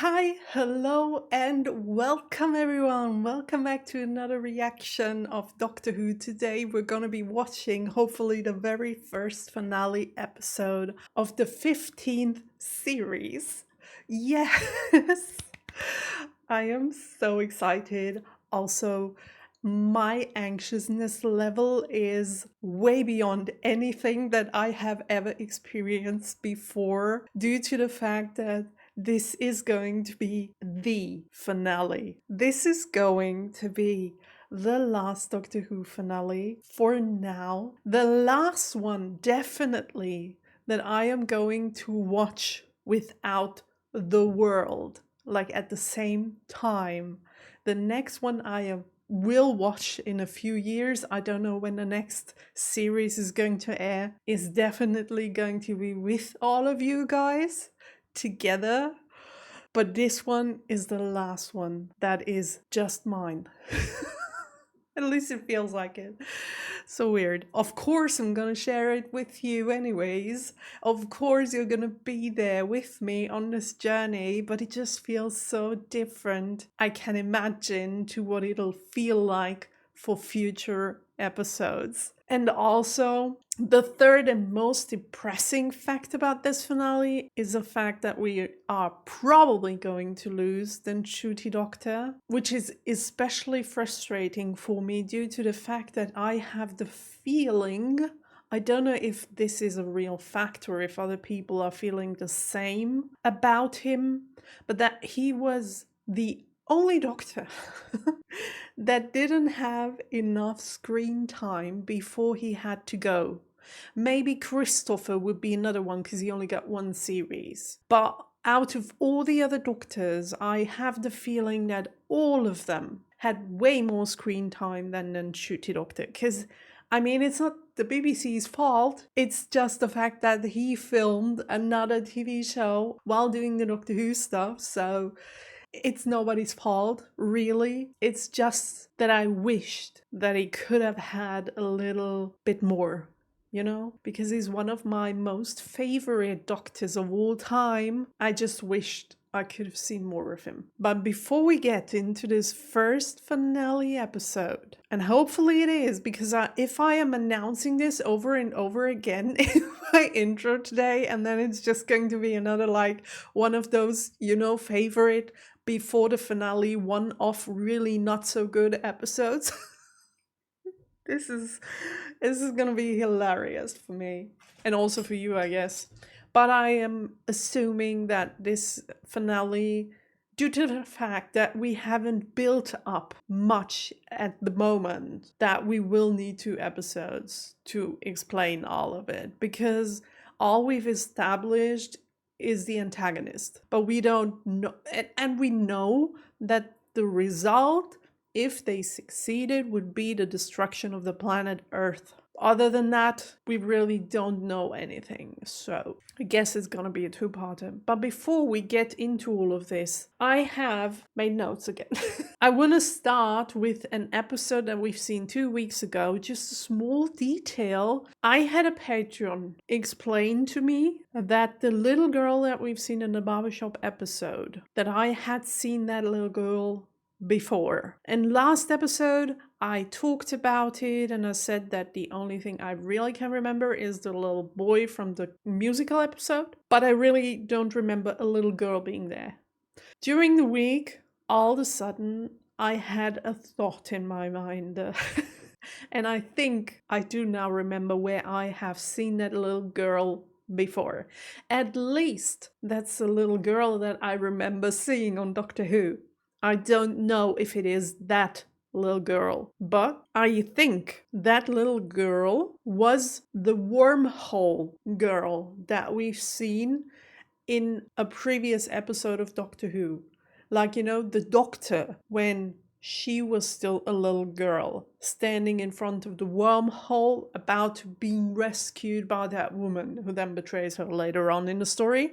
Hi, hello, and welcome everyone. Welcome back to another reaction of Doctor Who. Today we're going to be watching, hopefully, the very first finale episode of the 15th series. Yes, I am so excited. Also, my anxiousness level is way beyond anything that I have ever experienced before, due to the fact that this is going to be the finale. This is going to be the last Doctor Who finale for now. The last one, definitely, that I am going to watch without the world, like at the same time. The next one will watch in a few years. I don't know when the next series is going to air. Is definitely going to be with all of you guys together. But this one is the last one that is just mine. At least it feels like it. So weird. Of course, I'm gonna share it with you, anyways. Of course, you're gonna be there with me on this journey, but it just feels so different. I can imagine to what it'll feel like for future episodes. And also, the third and most depressing fact about this finale is the fact that we are probably going to lose the Ncuti Doctor, which is especially frustrating for me due to the fact that I have the feeling, I don't know if this is a real fact or if other people are feeling the same about him, but that he was the only Doctor that didn't have enough screen time before he had to go. Maybe Christopher would be another one because he only got one series. But out of all the other Doctors, I have the feeling that all of them had way more screen time than the Ncuti Doctor. Because, I mean, it's not the BBC's fault. It's just the fact that he filmed another TV show while doing the Doctor Who stuff. So it's nobody's fault, really. It's just that I wished that he could have had a little bit more, because he's one of my most favorite Doctors of all time. I just wished I could have seen more of him. But before we get into this first finale episode, and hopefully it is, because if I am announcing this over and over again in my intro today, and then it's just going to be another, like, one of those, favorite before the finale, one-off, really not so good episodes. This is gonna be hilarious for me, and also for you, I guess. But I am assuming that this finale, due to the fact that we haven't built up much at the moment, that we will need 2 episodes to explain all of it, because all we've established is the antagonist, but we don't know, and we know that the result, if they succeeded, would be the destruction of the planet Earth. Other than that, we really don't know anything. So I guess it's gonna be a two-parter. But before we get into all of this, I have made notes again. I want to start with an episode that we've seen 2 weeks ago. Just a small detail. I had a Patreon explain to me that the little girl that we've seen in the barbershop episode, that I had seen that little girl before. And last episode, I talked about it and I said that the only thing I really can remember is the little boy from the musical episode, but I really don't remember a little girl being there. During the week, all of a sudden, I had a thought in my mind. And I think I do now remember where I have seen that little girl before. At least that's a little girl that I remember seeing on Doctor Who. I don't know if it is that little girl, but I think that little girl was the wormhole girl that we've seen in a previous episode of Doctor Who. Like, the Doctor, when she was still a little girl, standing in front of the wormhole, about to be rescued by that woman, who then betrays her later on in the story.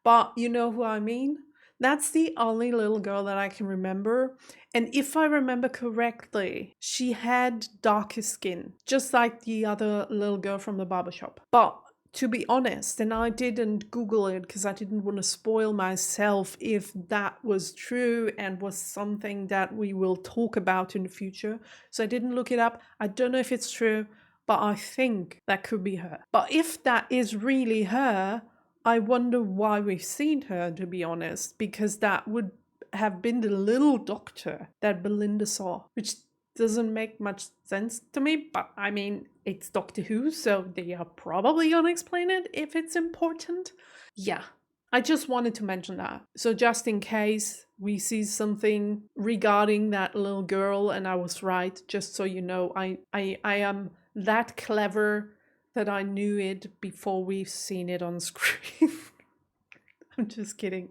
But you know who I mean? That's the only little girl that I can remember. And if I remember correctly, she had darker skin, just like the other little girl from the barbershop. But to be honest, and I didn't Google it because I didn't want to spoil myself if that was true and was something that we will talk about in the future. So I didn't look it up. I don't know if it's true, but I think that could be her. But if that is really her, I wonder why we've seen her, to be honest, because that would have been the little doctor that Belinda saw, which doesn't make much sense to me, but I mean, it's Doctor Who, so they are probably gonna explain it if it's important. Yeah, I just wanted to mention that. So just in case we see something regarding that little girl and I was right, just so you know, I am that clever that I knew it before we've seen it on screen. I'm just kidding.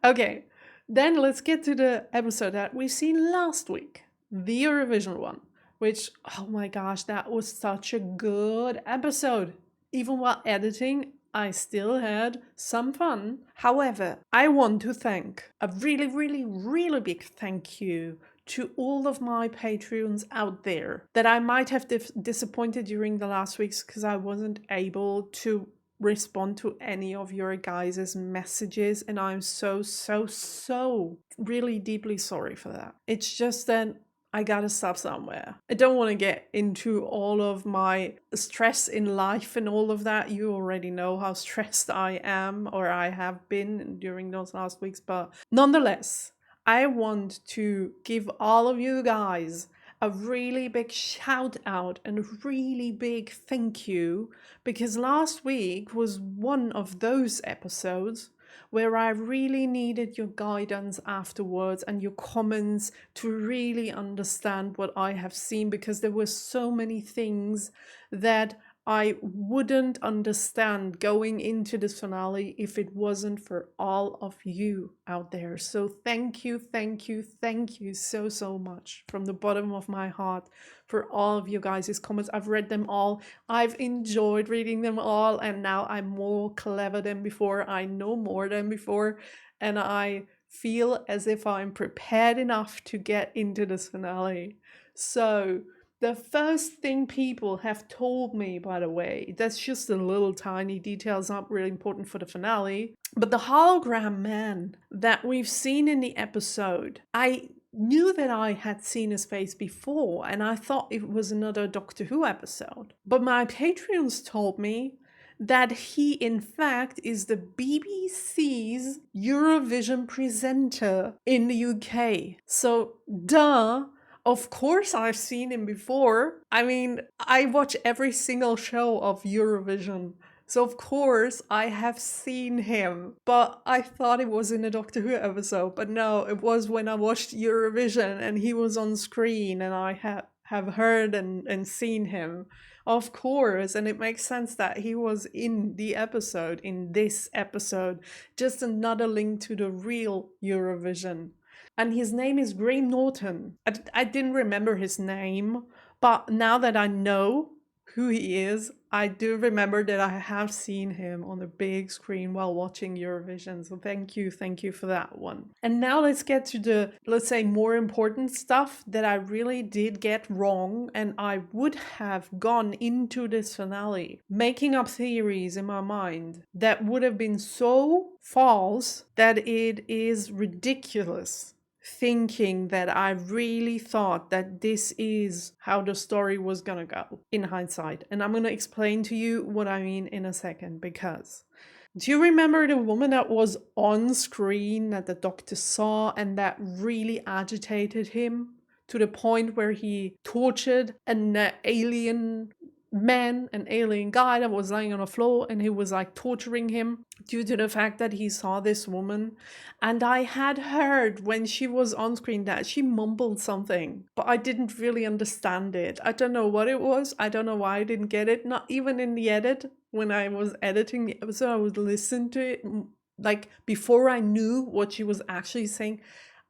Okay, then let's get to the episode that we've seen last week, the Eurovision one, which, oh my gosh, that was such a good episode. Even while editing, I still had some fun. However, I want to thank a really, really, really big thank you to all of my Patreons out there that I might have disappointed during the last weeks because I wasn't able to respond to any of your guys' messages, and I'm so really deeply sorry for that. It's just that I gotta stop somewhere. I don't want to get into all of my stress in life and all of that. You already know how stressed I am, or I have been during those last weeks, but nonetheless, I want to give all of you guys a really big shout out and a really big thank you, because last week was one of those episodes where I really needed your guidance afterwards and your comments to really understand what I have seen, because there were so many things that I wouldn't understand going into this finale if it wasn't for all of you out there. So thank you so much from the bottom of my heart for all of you guys' comments. I've read them all. I've enjoyed reading them all, and now I'm more clever than before. I know more than before, and I feel as if I'm prepared enough to get into this finale. So the first thing people have told me, by the way, that's just a little tiny detail, it's not really important for the finale, but the hologram man that we've seen in the episode, I knew that I had seen his face before, and I thought it was another Doctor Who episode. But my Patreons told me that he, in fact, is the BBC's Eurovision presenter in the UK. So, duh. Of course, I've seen him before. I mean, I watch every single show of Eurovision. So, of course, I have seen him. But I thought it was in a Doctor Who episode. But no, it was when I watched Eurovision and he was on screen and I have heard and seen him. Of course, and it makes sense that he was in the episode, in this episode. Just another link to the real Eurovision. And his name is Graham Norton. I didn't remember his name, but now that I know who he is, I do remember that I have seen him on the big screen while watching Eurovision. So thank you for that one. And now let's get to the, let's say, more important stuff that I really did get wrong, and I would have gone into this finale making up theories in my mind that would have been so false that it is ridiculous, thinking that I really thought that this is how the story was gonna go in hindsight. And I'm gonna explain to you what I mean in a second, because do you remember the woman that was on screen that the doctor saw and that really agitated him to the point where he tortured an alien man, an alien guy that was lying on the floor, and he was like torturing him due to the fact that he saw this woman? And I had heard when she was on screen that she mumbled something, but I didn't really understand it. I don't know what it was. I don't know why I didn't get it. Not even in the edit. When I was editing the episode, I would listen to it like before I knew what she was actually saying.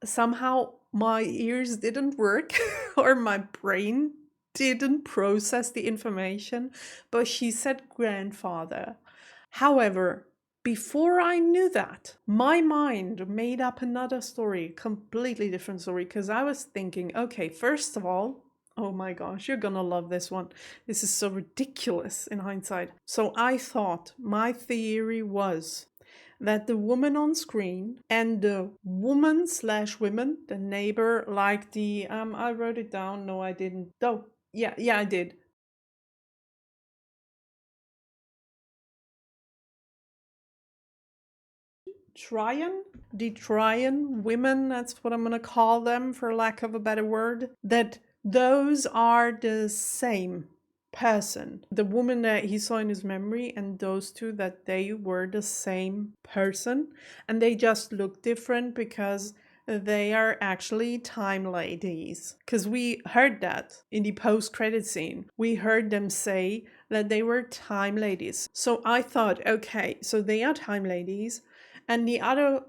Somehow my ears didn't work or my brain didn't process the information, but she said grandfather. However, before I knew that, my mind made up another story, completely different story, because I was thinking, okay, first of all, Oh my gosh, you're gonna love this one. This is so ridiculous in hindsight. So I thought my theory was that the woman on screen and the woman slash women, the neighbor, like the I wrote it down. No, I didn't. Oh, yeah, I did. Tryon? The Tryon women, that's what I'm gonna call them for lack of a better word, that those are the same person. The woman that he saw in his memory and those two, that they were the same person, and they just look different because they are actually time ladies. Because we heard that in the post-credit scene. We heard them say that they were time ladies. So I thought, okay, so they are time ladies. And the other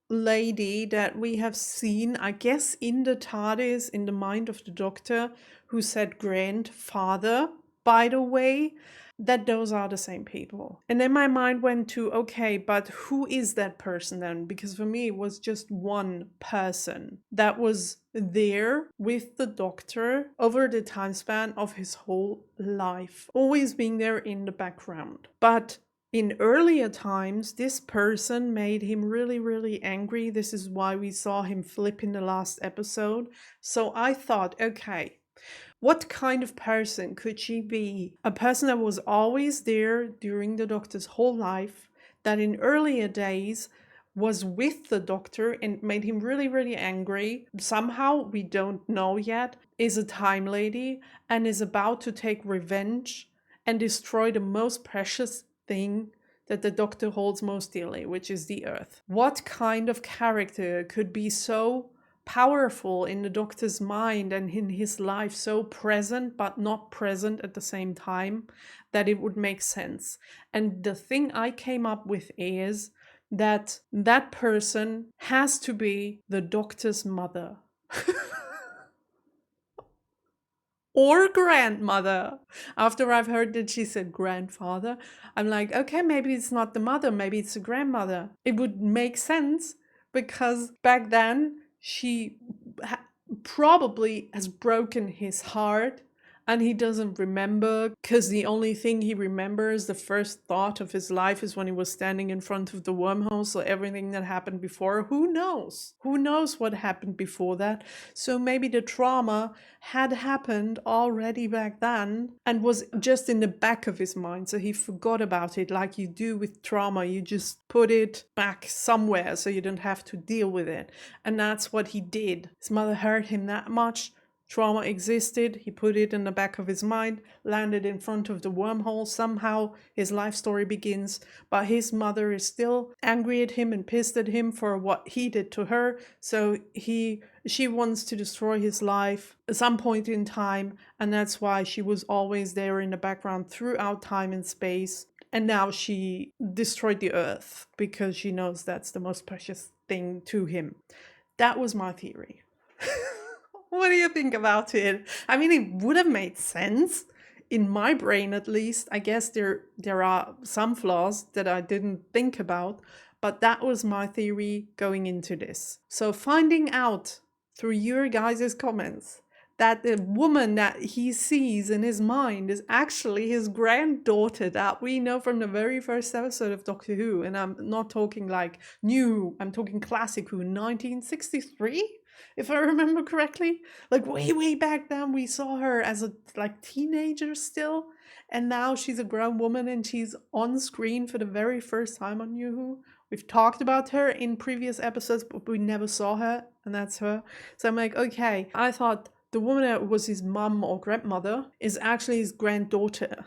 lady that we have seen, I guess, in the TARDIS, in the mind of the Doctor, who said grandfather, by the way, that those are the same people. And then my mind went to, okay, but who is that person then? Because for me, it was just one person that was there with the Doctor over the time span of his whole life, always being there in the background. But in earlier times, this person made him really, really angry. This is why we saw him flip in the last episode. So I thought, okay, what kind of person could she be? A person that was always there during the Doctor's whole life, that in earlier days was with the Doctor and made him really, really angry. Somehow, we don't know yet, is a time lady and is about to take revenge and destroy the most precious thing that the Doctor holds most dearly, which is the Earth. What kind of character could be so powerful in the Doctor's mind and in his life, so present but not present at the same time, that it would make sense? And the thing I came up with is that that person has to be the Doctor's mother. Or grandmother. After I've heard that she said grandfather, I'm like, okay, maybe it's not the mother, maybe it's the grandmother. It would make sense because back then she probably has broken his heart and he doesn't remember, because the only thing he remembers, the first thought of his life, is when he was standing in front of the wormhole. So everything that happened before, who knows? Who knows what happened before that? So maybe the trauma had happened already back then and was just in the back of his mind. So he forgot about it, like you do with trauma. You just put it back somewhere so you don't have to deal with it. And that's what he did. His mother hurt him that much. Trauma existed, he put it in the back of his mind, landed in front of the wormhole. Somehow his life story begins, but his mother is still angry at him and pissed at him for what he did to her. So she wants to destroy his life at some point in time, and that's why she was always there in the background throughout time and space. And now she destroyed the Earth because she knows that's the most precious thing to him. That was my theory. What do you think about it? I mean, it would have made sense in my brain, at least. I guess there are some flaws that I didn't think about, but that was my theory going into this. So finding out through your guys' comments that the woman that he sees in his mind is actually his granddaughter that we know from the very first episode of Doctor Who. And I'm not talking like new, I'm talking classic Who, 1963? If I remember correctly, like way back then, we saw her as a like teenager still, and now she's a grown woman and she's on screen for the very first time on New Who. We've talked about her in previous episodes, but we never saw her, and that's her. So I'm like, okay, I thought the woman that was his mum or grandmother is actually his granddaughter.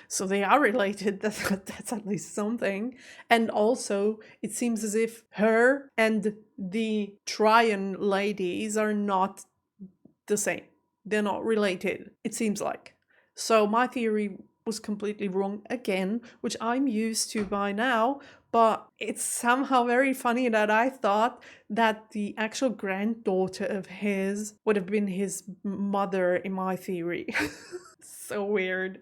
So they are related. That's at least something. And also, it seems as if her and the Tryon ladies are not the same. They're not related, it seems like. So my theory was completely wrong again, which I'm used to by now. But it's somehow very funny that I thought that the actual granddaughter of his would have been his mother in my theory. So weird.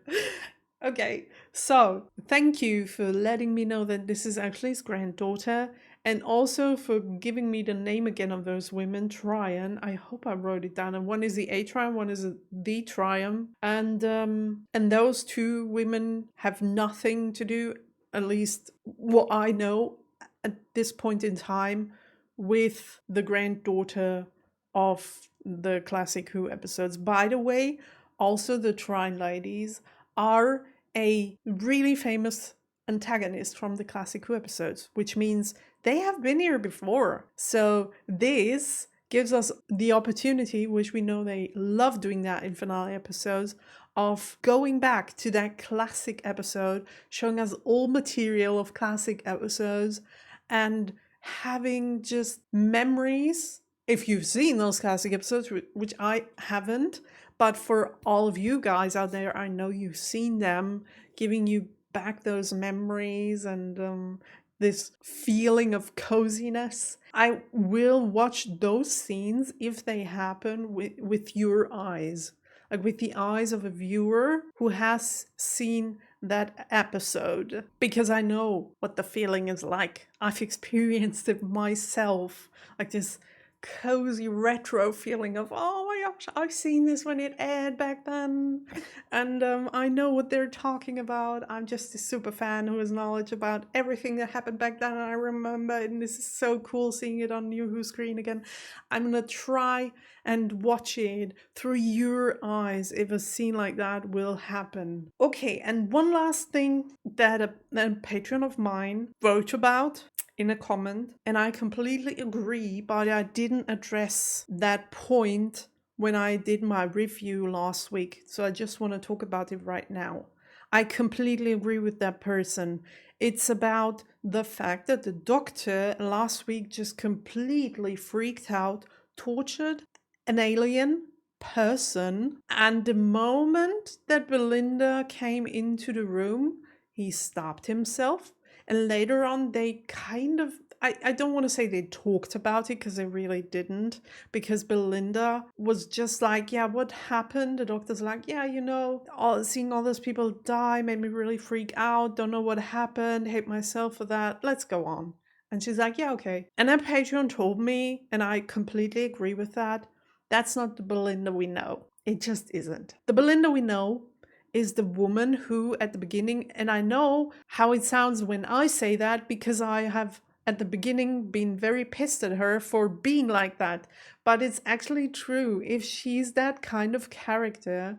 Okay, so thank you for letting me know that this is actually his granddaughter. And also for giving me the name again of those women, Trian. I hope I wrote it down. And one is the A Trian, one is the Trian. And those two women have nothing to do, at least what I know at this point in time, with the granddaughter of the classic Who episodes. By the way, also the Trine ladies are a really famous antagonist from the classic Who episodes, which means they have been here before. So this gives us the opportunity, which we know they love doing that in finale episodes, of going back to that classic episode, showing us all material of classic episodes and having just memories. If you've seen those classic episodes, which I haven't, but for all of you guys out there, I know you've seen them, giving you back those memories and this feeling of coziness. I will watch those scenes if they happen with your eyes, like with the eyes of a viewer who has seen that episode, because I know what the feeling is like. I've experienced it myself, like this cozy retro feeling of, oh my gosh, I've seen this when it aired back then, and I know what they're talking about. I'm just a super fan who has knowledge about everything that happened back then, and I remember it, and this is so cool seeing it on New Who screen again. I'm gonna try and watch it through your eyes if a scene like that will happen. Okay, and one last thing that a Patreon of mine wrote about in a comment, and I completely agree, but I didn't address that point when I did my review last week, so I just want to talk about it right now. I completely agree with that person. It's about the fact that the doctor last week just completely freaked out, tortured an alien person, and the moment that Belinda came into the room, he stopped himself. And later on, they kind of, I don't want to say they talked about it because they really didn't, because Belinda was just like, yeah, what happened? The doctor's like, yeah, seeing all those people die made me really freak out. Don't know what happened. Hate myself for that. Let's go on. And she's like, yeah, okay. And then Patreon told me, and I completely agree with that, that's not the Belinda we know. It just isn't. The Belinda we know is the woman who at the beginning, and I know how it sounds when I say that because I have at the beginning been very pissed at her for being like that, but it's actually true. If she's that kind of character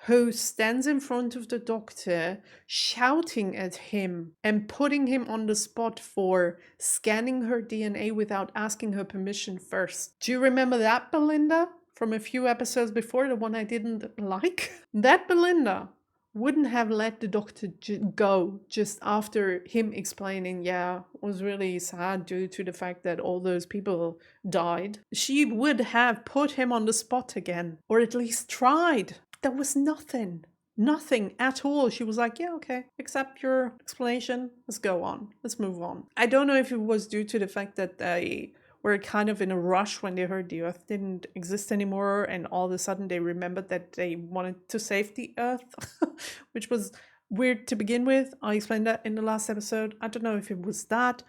who stands in front of the doctor shouting at him and putting him on the spot for scanning her DNA without asking her permission first. Do you remember that Belinda from a few episodes before, the one I didn't like? That Belinda wouldn't have let the doctor go just after him explaining, yeah, it was really sad due to the fact that all those people died. She would have put him on the spot again, or at least tried. There was nothing at all. She was like, yeah, okay, accept your explanation. Let's go on. Let's move on. I don't know if it was due to the fact that they were kind of in a rush when they heard the Earth didn't exist anymore, and all of a sudden they remembered that they wanted to save the Earth, which was weird to begin with. I explained that in the last episode. I don't know if it was that,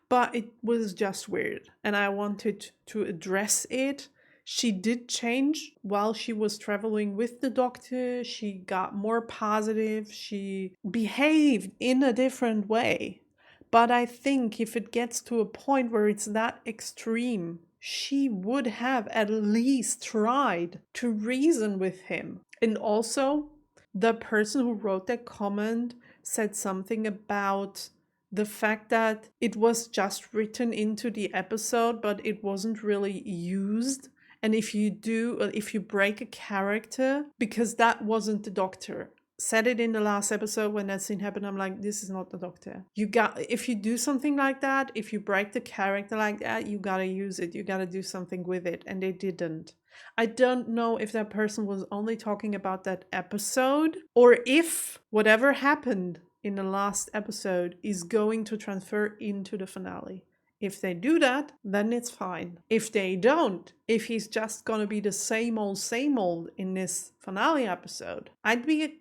but it was just weird, and I wanted to address it. She did change while she was traveling with the doctor. She got more positive. She behaved in a different way. But I think if it gets to a point where it's that extreme, she would have at least tried to reason with him. And also, the person who wrote that comment said something about the fact that it was just written into the episode, but it wasn't really used. And if you break a character, because that wasn't the doctor. Said it in the last episode when that scene happened, I'm like, this is not the doctor. If you do something like that, if you break the character like that, you gotta use it. You gotta do something with it. And they didn't. I don't know if that person was only talking about that episode, or if whatever happened in the last episode is going to transfer into the finale. If they do that, then it's fine. If they don't, if he's just gonna be the same old in this finale episode, I'd be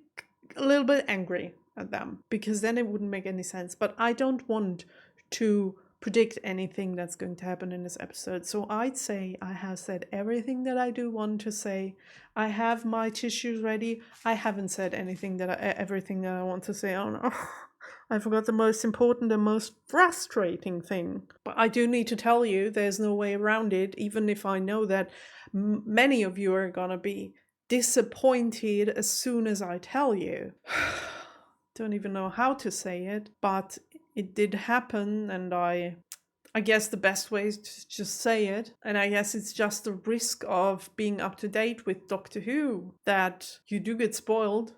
a little bit angry at them, because then it wouldn't make any sense. But I don't want to predict anything that's going to happen in this episode. So I'd say I have said everything that I do want to say. I have my tissues ready. I haven't said everything that I want to say. Oh no. I forgot the most important and most frustrating thing. But I do need to tell you, there's no way around it, even if I know that many of you are gonna be disappointed as soon as I tell you. Don't even know how to say it, but it did happen, and I guess the best way is to just say it. And I guess it's just the risk of being up to date with Doctor Who that you do get spoiled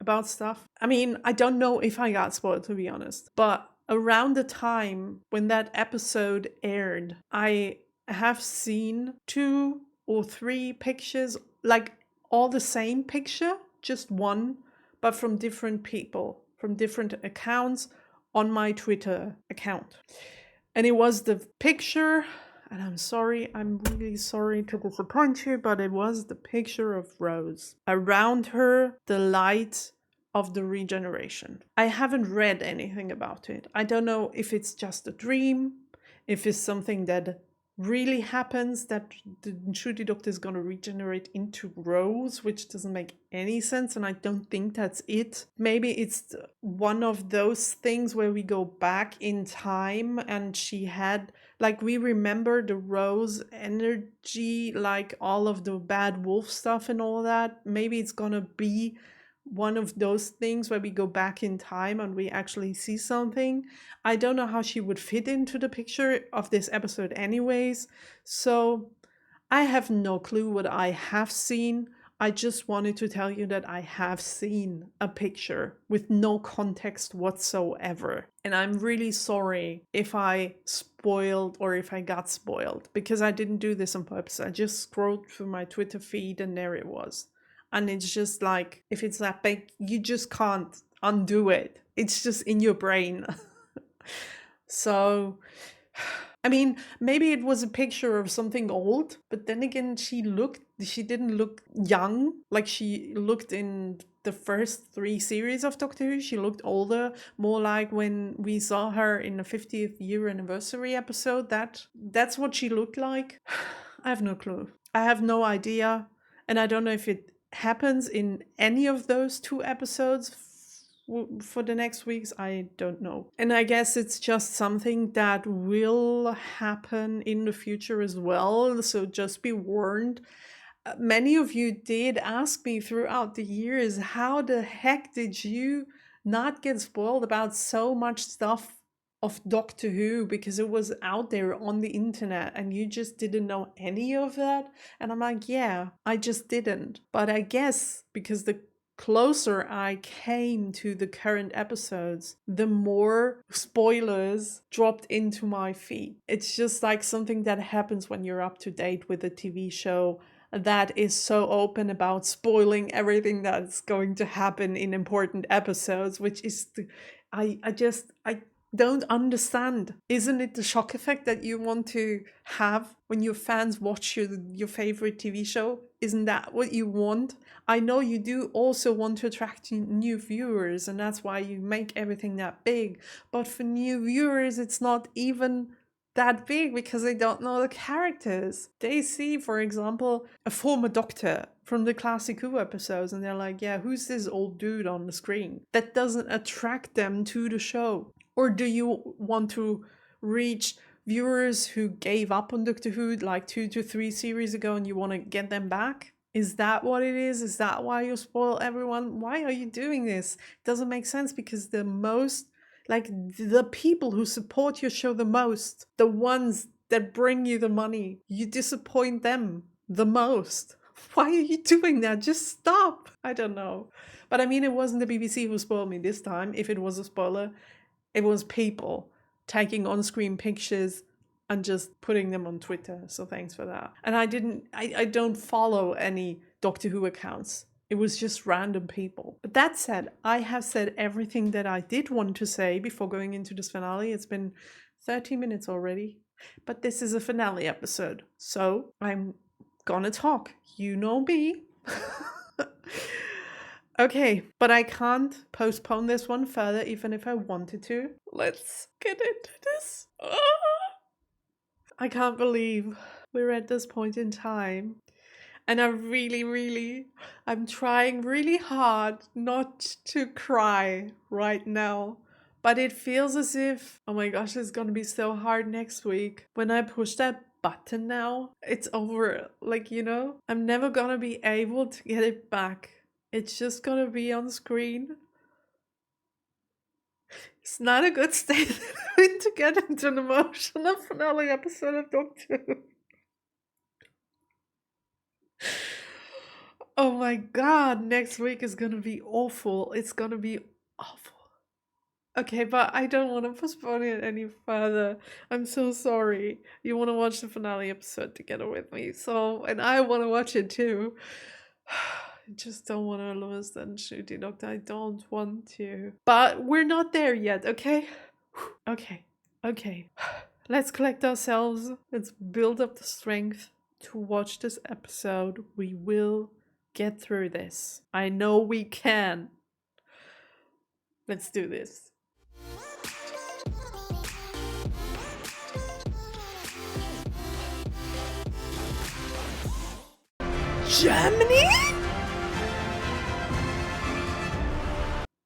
about stuff. I mean, I don't know if I got spoiled, to be honest, but around the time when that episode aired, I have seen 2 or 3 pictures, like all the same picture, just one, but from different people, from different accounts on my Twitter account. And it was the picture, and I'm really sorry to disappoint you, but it was the picture of Rose. Around her, the light of the regeneration. I haven't read anything about it. I don't know if it's just a dream, if it's something that really happens, that the Ncuti Doctor is going to regenerate into Rose, which doesn't make any sense, and I don't think that's it. Maybe it's one of those things where we go back in time and she had, like, we remember the Rose energy, like all of the bad wolf stuff and all that. Maybe it's gonna be one of those things where we go back in time and we actually see something. I don't know how she would fit into the picture of this episode anyways, so I have no clue what I have seen. I just wanted to tell you that I have seen a picture with no context whatsoever. And I'm really sorry if I spoiled or if I got spoiled, because I didn't do this on purpose. I just scrolled through my Twitter feed and there it was. And it's just like, if it's that big, you just can't undo it. It's just in your brain. So, I mean, maybe it was a picture of something old, but then again, she didn't look young like she looked in the first 3 series of Doctor Who. She looked older, more like when we saw her in the 50th year anniversary episode. That's what she looked like. I have no clue. I have no idea. And I don't know if it happens in any of those 2 episodes for the next weeks. I don't know. And I guess it's just something that will happen in the future as well, so just be warned. Many of you did ask me throughout the years, how the heck did you not get spoiled about so much stuff of Doctor Who, because it was out there on the internet and you just didn't know any of that? And I'm like, yeah, I just didn't. But I guess because the closer I came to the current episodes, the more spoilers dropped into my feed. It's just like something that happens when you're up to date with a TV show that is so open about spoiling everything that's going to happen in important episodes, which is I don't understand. Isn't it the shock effect that you want to have when your fans watch your favorite TV show? Isn't that what you want? I know you do also want to attract new viewers, and that's why you make everything that big. But for new viewers, it's not even that big because they don't know the characters. They see, for example, a former Doctor from the classic Who episodes, and they're like, yeah, who's this old dude on the screen? That doesn't attract them to the show. Or do you want to reach viewers who gave up on Doctor Who like 2 to 3 series ago and you want to get them back? Is that what it is? Is that why you spoil everyone? Why are you doing this? It doesn't make sense, because the people who support your show the most, the ones that bring you the money, you disappoint them the most. Why are you doing that? Just stop. I don't know. But I mean, it wasn't the BBC who spoiled me this time. If it was a spoiler, it was people taking on-screen pictures and just putting them on Twitter. So thanks for that. And I don't follow any Doctor Who accounts. It was just random people. But that said, I have said everything that I did want to say before going into this finale. It's been 30 minutes already. But this is a finale episode, so I'm gonna talk. You know me. Okay, but I can't postpone this one further, even if I wanted to. Let's get into this. I can't believe we're at this point in time. And I'm trying really hard not to cry right now. But it feels as if, oh my gosh, it's gonna be so hard next week. When I push that button now, it's over. Like, I'm never gonna be able to get it back. It's just gonna be on screen. It's not a good state to get into an emotional finale episode of Doctor Who. Oh my god, next week is gonna be awful. It's gonna be awful. Okay, but I don't want to postpone it any further. I'm so sorry. You want to watch the finale episode together with me, and I want to watch it too. I just don't want to lose that shooty doctor. I don't want to. But we're not there yet, okay? Okay. Let's collect ourselves. Let's build up the strength to watch this episode. We will get through this. I know we can. Let's do this. Germany?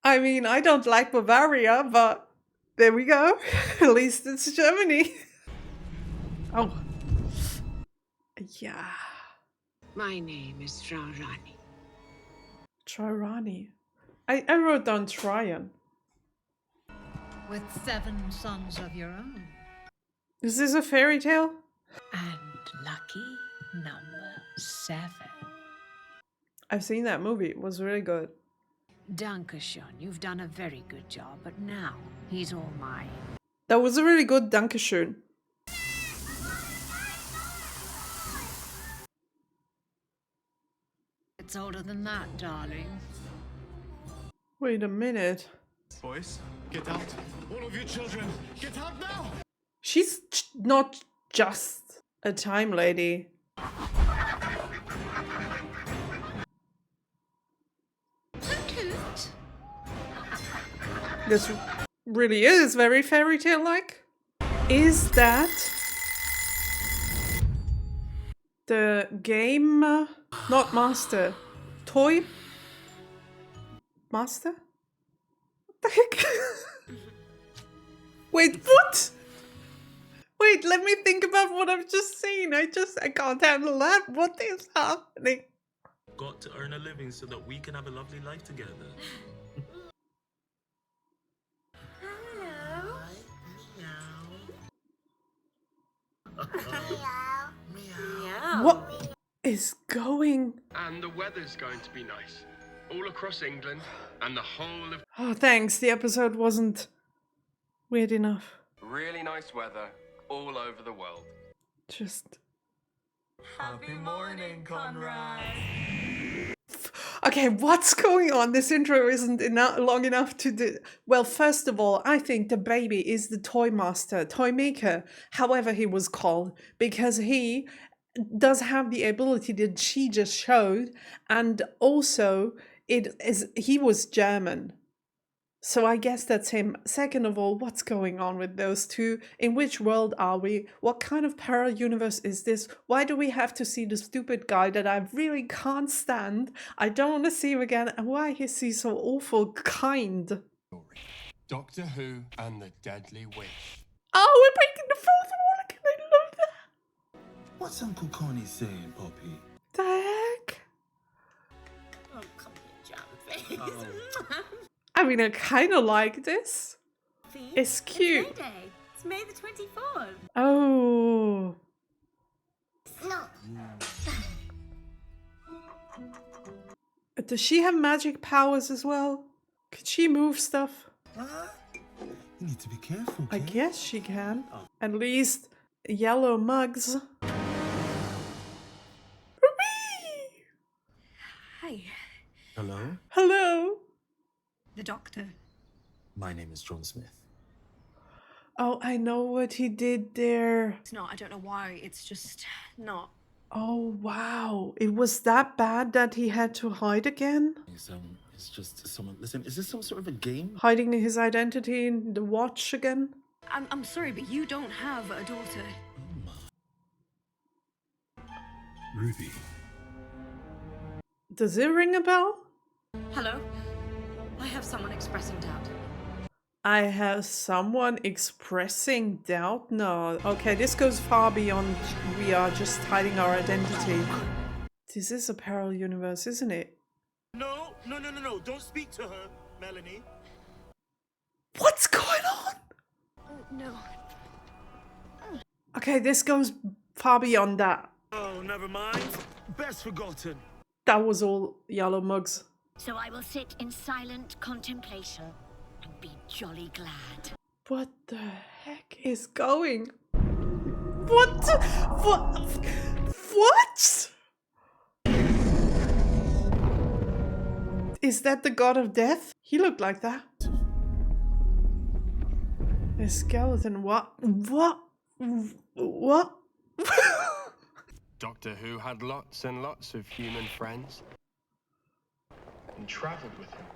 I mean, I don't like Bavaria, but there we go. At least it's Germany. Oh. Yeah. My name is Trarani. Trarani. I wrote down Tryon. With 7 sons of your own. Is this a fairy tale? And lucky number 7. I've seen that movie. It was really good. Dankeschön, you've done a very good job, but now he's all mine. That was a really good Dankeschön. It's older than that, darling. Wait a minute. Boys, get out. All of you children, get out now! She's not just a time lady. This really is very fairy tale-like. Is that the game? Not master. Toy master? What the heck? Wait, what? Wait, let me think about what I've just seen. I can't handle that. What is happening? Got to earn a living so that we can have a lovely life together. What is going? And the weather's going to be nice. All across England and the whole of... Oh, thanks. The episode wasn't weird enough. Really nice weather all over the world. Just... Happy morning, Conrad! Okay, what's going on? This intro isn't long enough to do... Well, first of all, I think the baby is the toy maker, however he was called, because he does have the ability that she just showed, and also he was German. So I guess that's him. Second of all, what's going on with those two? In which world are we? What kind of parallel universe is this? Why do we have to see the stupid guy that I really can't stand? I don't want to see him again. And why is he so awful kind? Doctor Who and the Deadly Wish. Oh, we're breaking the fourth wall again. I love that. What's Uncle Connie saying, Poppy? The heck? Oh, come here, jam face. I mean, I kind of like this. It's cute. It's May Day. It's May the 24th. Oh. Does she have magic powers as well? Could she move stuff? You need to be careful, I kid. guess she can. At least yellow mugs. Hi. Hello? Hello. The doctor. My name is John Smith. Oh, I know what he did there. It's not. I don't know why. It's just not. Oh, wow. It was that bad that he had to hide again? Is It's just someone. Listen, is this some sort of a game? Hiding his identity in the watch again? I'm sorry, but you don't have a daughter. Ruby. Does it ring a bell? Hello? I have someone expressing doubt. I have someone expressing doubt? No. Okay, this goes far beyond we are just hiding our identity. This is a parallel universe, isn't it? No. Don't speak to her, Melanie. What's going on? No. Okay, this goes far beyond that. Oh, never mind. Best forgotten. That was all yellow mugs. So I will sit in silent contemplation and be jolly glad. What the heck is going? What? What? Is that the god of death? He looked like that. A skeleton. What? Doctor Who had lots and lots of human friends. And travelled with him.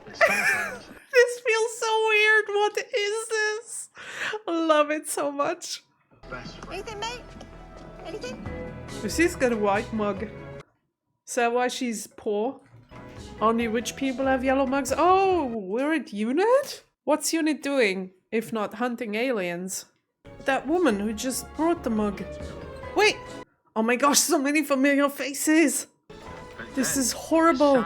And sometimes This feels so weird. What is this? I love it so much. best friend. Anything, mate? Anything? She's got a white mug. Is that why she's poor? Only rich people have yellow mugs? Oh, we're at UNIT? What's UNIT doing, if not hunting aliens? That woman who just brought the mug. Wait! Oh my gosh, so many familiar faces! This is horrible.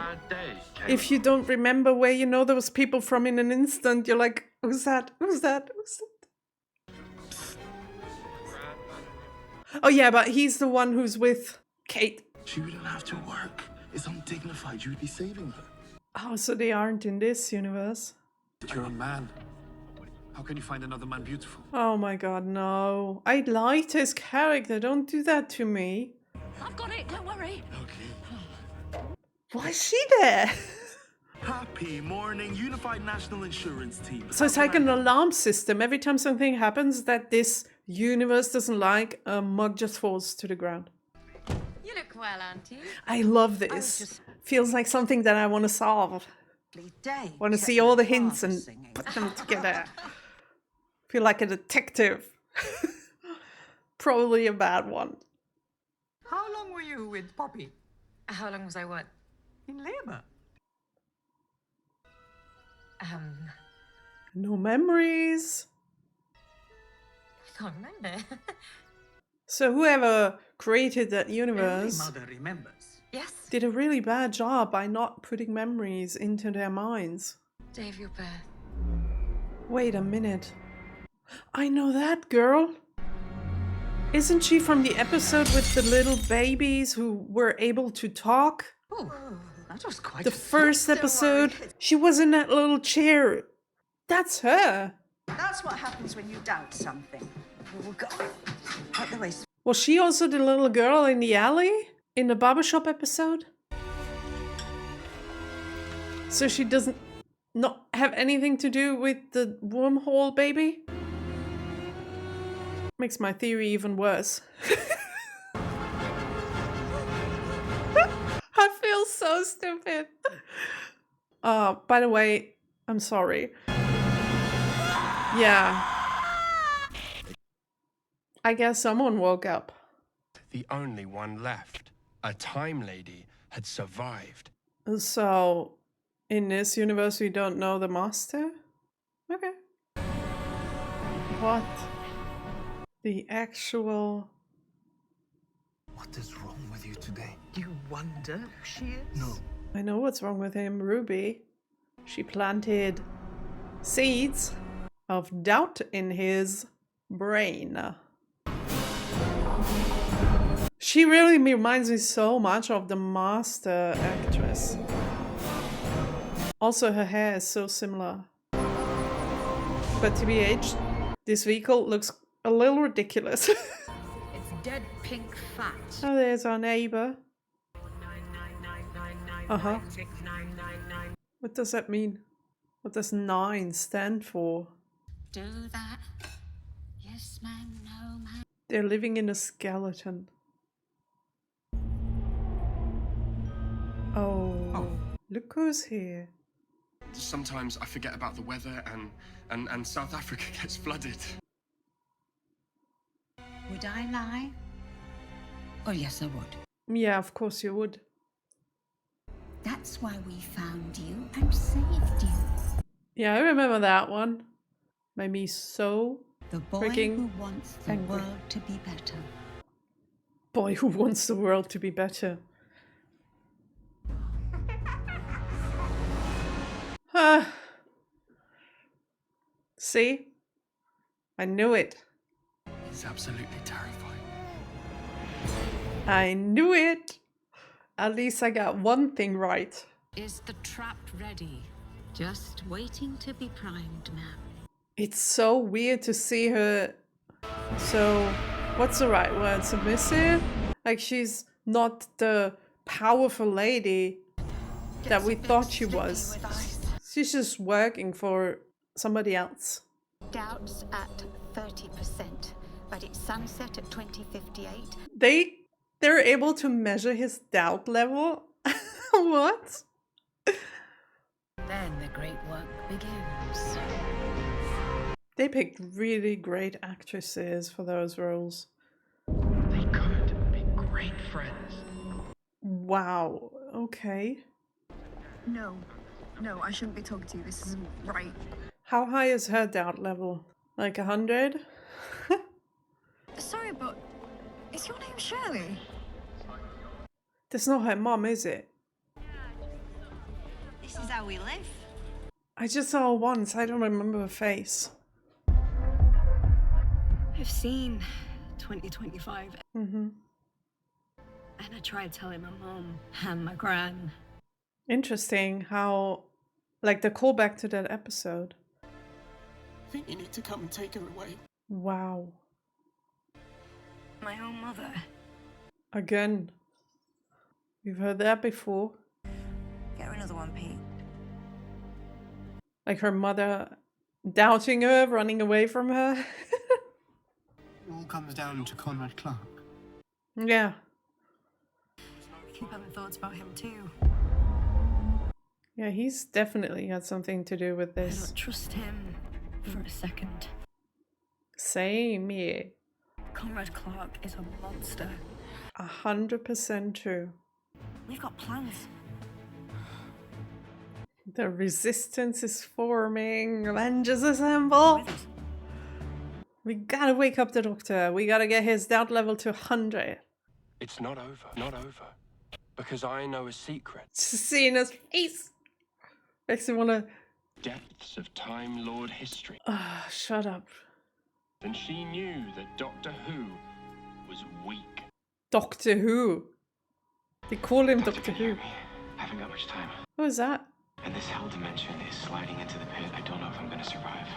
If you don't remember where you know those people from in an instant, you're like, who's that? Who's that? Who's that? Oh yeah, but he's the one who's with Kate. She wouldn't have to work. It's undignified. You would be saving her. Oh, so they aren't in this universe. You're a man. How can you find another man beautiful? Oh my god, no. I liked his character. Don't do that to me. I've got it, don't worry. Okay. Why is she there? Happy morning, Unified National Insurance Team. So it's like an alarm system. Every time something happens that this universe doesn't like, a mug just falls to the ground. You look well, Auntie. I love this. Feels like something that I want to solve. Day. Want to see all the hints and put them together. Feel like a detective. Probably a bad one. How long were you with Poppy? How long was I what? In labor? No memories. I can't remember. So whoever created that universe Mother remembers. Yes. did a really bad job by not putting memories into their minds. Day of your birth. Wait a minute. I know that girl. Isn't she from the episode with the little babies who were able to talk? Oh, that was quite The first episode, she was in that little chair. That's her. That's what happens when you doubt something. Oh, God. Out the way. Was she also the little girl in the alley? In the barbershop episode? So she doesn't not have anything to do with the wormhole baby? Makes my theory even worse. I feel so stupid. By the way, I'm sorry. Yeah. I guess someone woke up. The only one left. A time lady had survived. So, in this universe, we don't know the master? Okay. What? The actual... What is wrong with you today? You wonder who she is? No. I know what's wrong with him, Ruby. She planted seeds of doubt in his brain. She really reminds me so much of the master actress. Also, her hair is so similar. But TBH, this vehicle looks a little ridiculous. It's dead pink fat. Oh, there's our neighbor. Uh-huh. What does that mean? What does 9 stand for? Do that. Yes, man, no, man. They're living in a skeleton. Oh. Look who's here. Sometimes I forget about the weather and South Africa gets flooded. Would I lie? Oh, yes, I would. Yeah, of course you would. That's why we found you and saved you. Yeah, I remember that one. Made me so The boy freaking who wants the angry. world to be better. Boy who wants the world to be better. Ah. See? I knew it. It's absolutely terrifying. I knew it. At least I got one thing right. Is the trap ready? Just waiting to be primed, ma'am. It's so weird to see her so, what's the right word? Submissive? Like she's not the powerful lady that we thought she was. She's just working for somebody else. Doubts at 30%, but it's sunset at 2058. They're able to measure his doubt level? What? Then the great work begins. They picked really great actresses for those roles. They could be great friends. Wow, okay. No, I shouldn't be talking to you. This isn't right. How high is her doubt level? Like 100? Sorry, but is your name Shirley? That's not her mom, is it? This is how we live. I just saw her once, I don't remember her face. I've seen 2025. Mm-hmm. And I tried telling my mom and my gran. Interesting how, like the callback to that episode. I think you need to come and take her away. Wow. My own mother. Again. We've heard that before. Get her another one, Pete. Like her mother doubting her, running away from her. It all comes down to Conrad Clark. Yeah. Keep having thoughts about him too. Yeah, he's definitely had something to do with I this. don't trust him for a second. Same here. Conrad Clark is a monster. 100% true. We've got plans. The resistance is forming. Avengers assemble. We gotta wake up the Doctor. We gotta get his doubt level to 100. It's not over. Because I know a secret. Just seeing his face makes me wanna... Depths of Time Lord history. Ah, shut up. And she knew that Doctor Who was weak. Doctor Who. They call him Doctor Who. I haven't got much time. Who is that? And this hell dimension is sliding into the pit. I don't know if I'm gonna survive.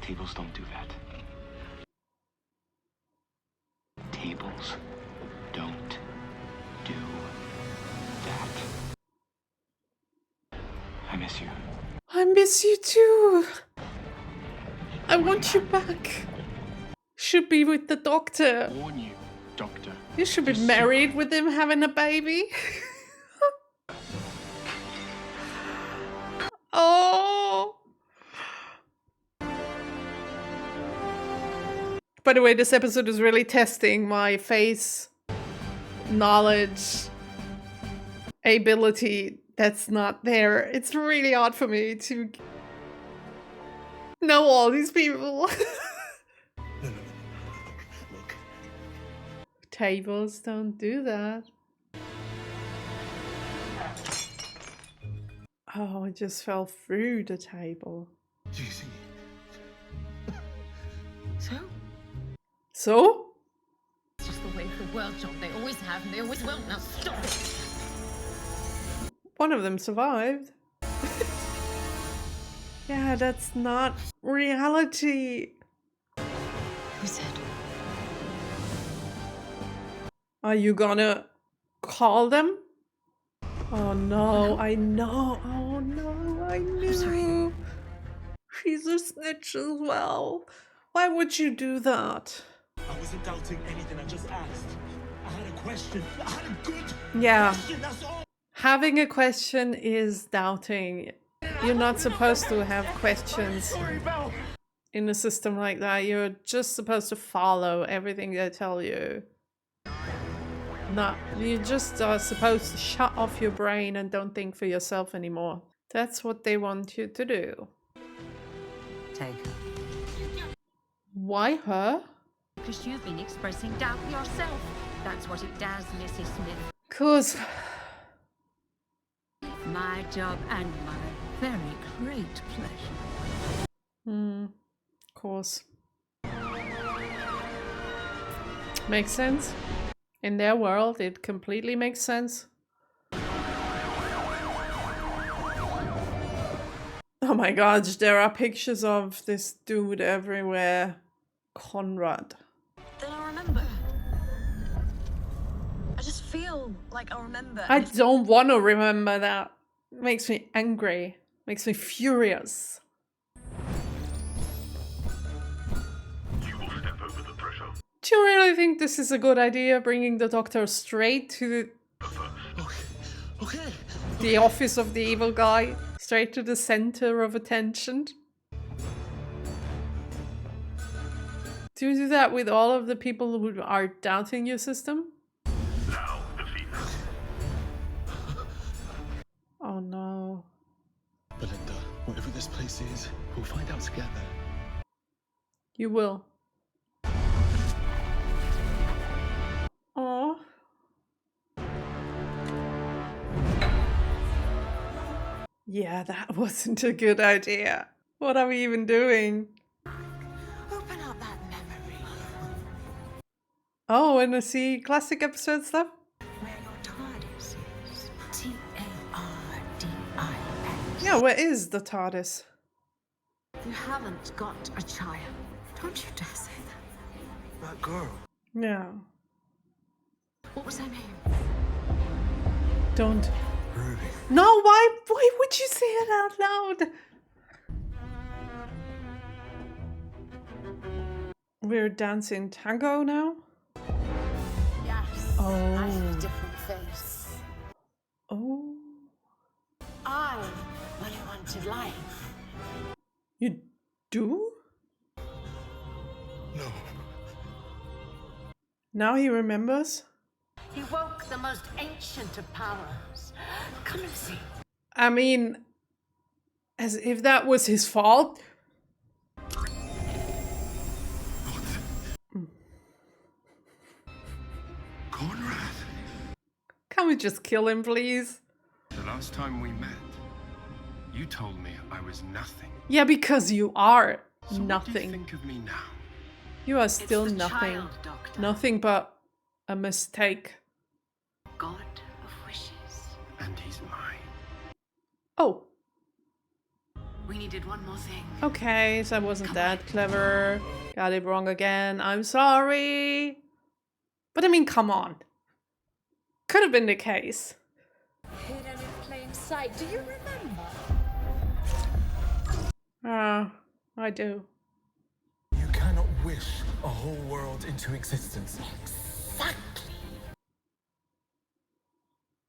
Tables don't do that. Tables don't do that. I miss you. I miss you too. I want you back. Should be with the Doctor. Warn you, Doctor. You should be married with him, having a baby. Oh. By the way, this episode is really testing my face knowledge ability that's not there. It's really hard for me to know all these people. Look. Tables don't do that. Oh, I just fell through the table. Do you see? So? So? It's just the way of the world, John. They always have and they always will. Now stop it! One of them survived. Yeah, that's not reality. Who said? Are you gonna call them? Oh no, I know. Oh no, I knew. She's a snitch as well. Why would you do that? I wasn't doubting anything, I just asked. I had a question. I had a good Yeah. question, that's all. Having a question is doubting. You're not supposed to have questions Sorry, Belle. in a system like that. You're just supposed to follow everything they tell you. You just are supposed to shut off your brain and don't think for yourself anymore. That's what they want you to do. Take her. Why her? Because you've been expressing doubt yourself. That's what it does, Mrs. Smith. 'Cause My job and my very great pleasure. of course. Makes sense. In their world, it completely makes sense. Oh my gosh, there are pictures of this dude everywhere. Conrad. Then I remember. I just feel like I remember. I don't want to remember that. It makes me angry. Makes me furious. You will step over the threshold. Do you really think this is a good idea, bringing the Doctor straight to Okay. the office of the evil guy? Straight to the center of attention? Do you do that with all of the people who are doubting your system? Now defeat them. Oh no. Belinda, whatever this place is, we'll find out together. You will. Oh. Yeah, that wasn't a good idea. What are we even doing? Open up that memory. Oh, and I see classic episode stuff? Where your TARDIS is. TARDIS. Yeah, where is the TARDIS? You haven't got a child. Don't you dare say that. That girl. Yeah. What was her name? Don't. Ruby. No, why would you say it out loud? We're dancing tango now? Yes. Oh. I have a different face. Oh. I only wanted life. You do? No. Now he remembers? He woke the most ancient of powers. Come and see. I mean, as if that was his fault. Conrad. Can we just kill him, please? The last time we met, you told me I was nothing. Yeah, because you are So what do nothing. you think of me now? You are still It's the nothing. child, Doctor. Nothing but a mistake. God of wishes. And he's mine. Oh, We needed one more thing. okay, so I wasn't that clever. Got it wrong again. I'm sorry. But I mean, come on. Could have been the case. Hidden in plain sight. Do you remember? I do. You cannot wish a whole world into existence. Exactly.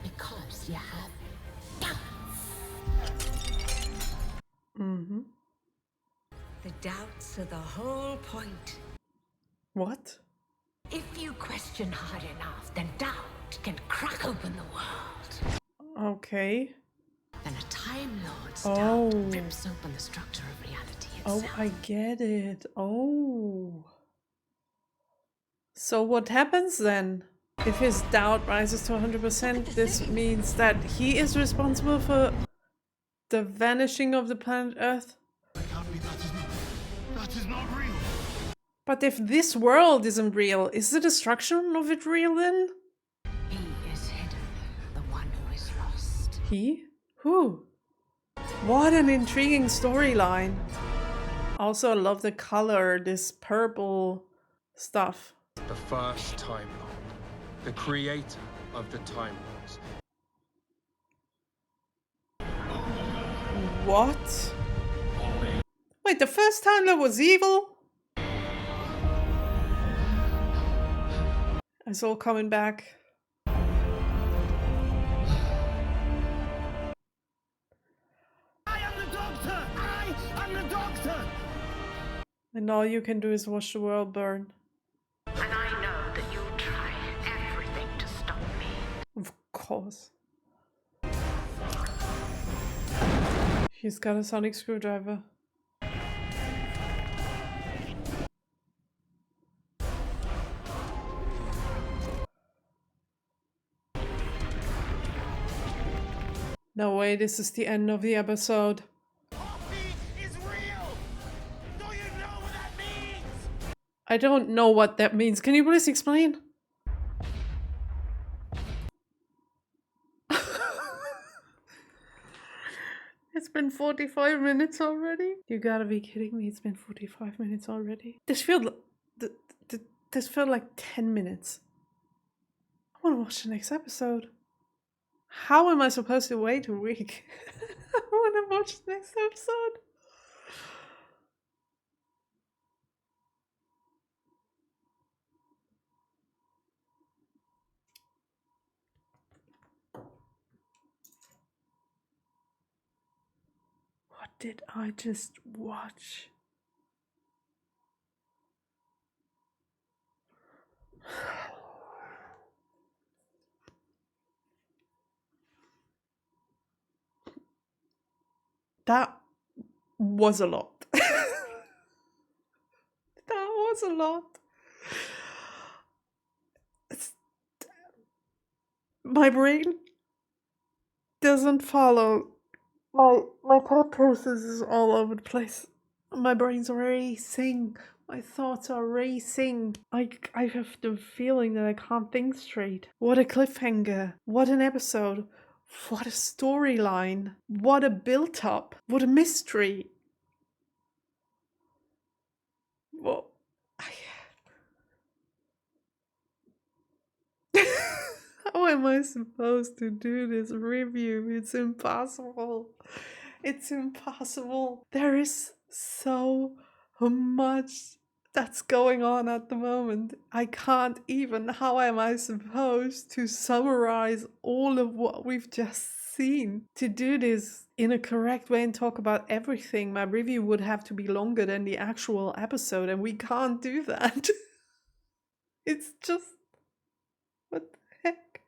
Because you have doubts. Mm-hmm. The doubts are the whole point. What? If you question hard enough, then doubt can crack open the world. Okay. Then a Time Lord's Oh. doubt rips open the structure of reality Oh, itself. I get it. Oh. So what happens then? If his doubt rises to 100%, this means that he is responsible for the vanishing of the planet Earth? That can't be. That is not real. But if this world isn't real, is the destruction of it real then? He is hidden, the one who is lost. He? Who? What an intriguing storyline. Also, I love the color, this purple stuff. The first Time Lord. The creator of the Time Lords. What? Wait, the first time that was evil? It's all coming back. I am the Doctor! I am the Doctor! And all you can do is watch the world burn. And I know that you'll try everything to stop me. Of course. He's got a sonic screwdriver. No way, this is the end of the episode. Coffee is real! Do you know what that means? I don't know what that means. Can you please explain? It's been 45 minutes already? You gotta be kidding me, it's been 45 minutes already. This felt like 10 minutes. I wanna watch the next episode. How am I supposed to wait a week? I wanna watch the next episode. What did I just watch? That was a lot. That was a lot. My brain doesn't follow. My thought process is all over the place. My brain's racing. My thoughts are racing. I have the feeling that I can't think straight. What a cliffhanger. What an episode. What a storyline. What a build-up. What a mystery. Well, how am I supposed to do this review? It's impossible. It's impossible. There is so much that's going on at the moment. I can't even. How am I supposed to summarize all of what we've just seen? To do this in a correct way and talk about everything, my review would have to be longer than the actual episode, and we can't do that. It's just. What the heck?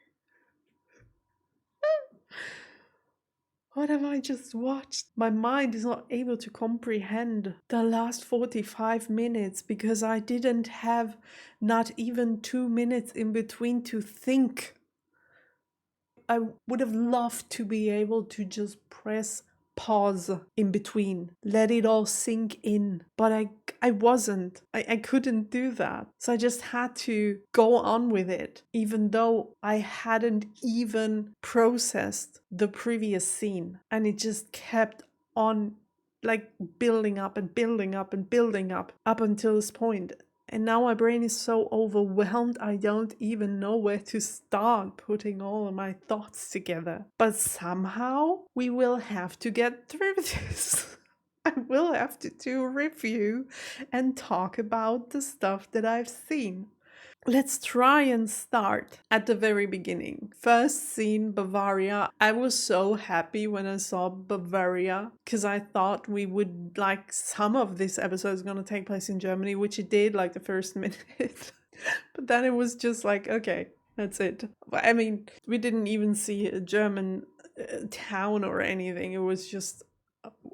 What have I just watched? My mind is not able to comprehend the last 45 minutes because I didn't have not even 2 minutes in between to think. I would have loved to be able to just press pause in between, let it all sink in, but I wasn't. I couldn't do that. So I just had to go on with it, even though I hadn't even processed the previous scene. And it just kept on like building up and building up and building up until this point. And now my brain is so overwhelmed, I don't even know where to start putting all of my thoughts together. But somehow we will have to get through this. I will have to do a review and talk about the stuff that I've seen. Let's try and start at the very beginning. First scene, Bavaria. I was so happy when I saw Bavaria because I thought we would, like, some of this episode is going to take place in Germany, which it did, like the first minute. But then it was just like, okay, that's it. I mean, we didn't even see a German town or anything. It was just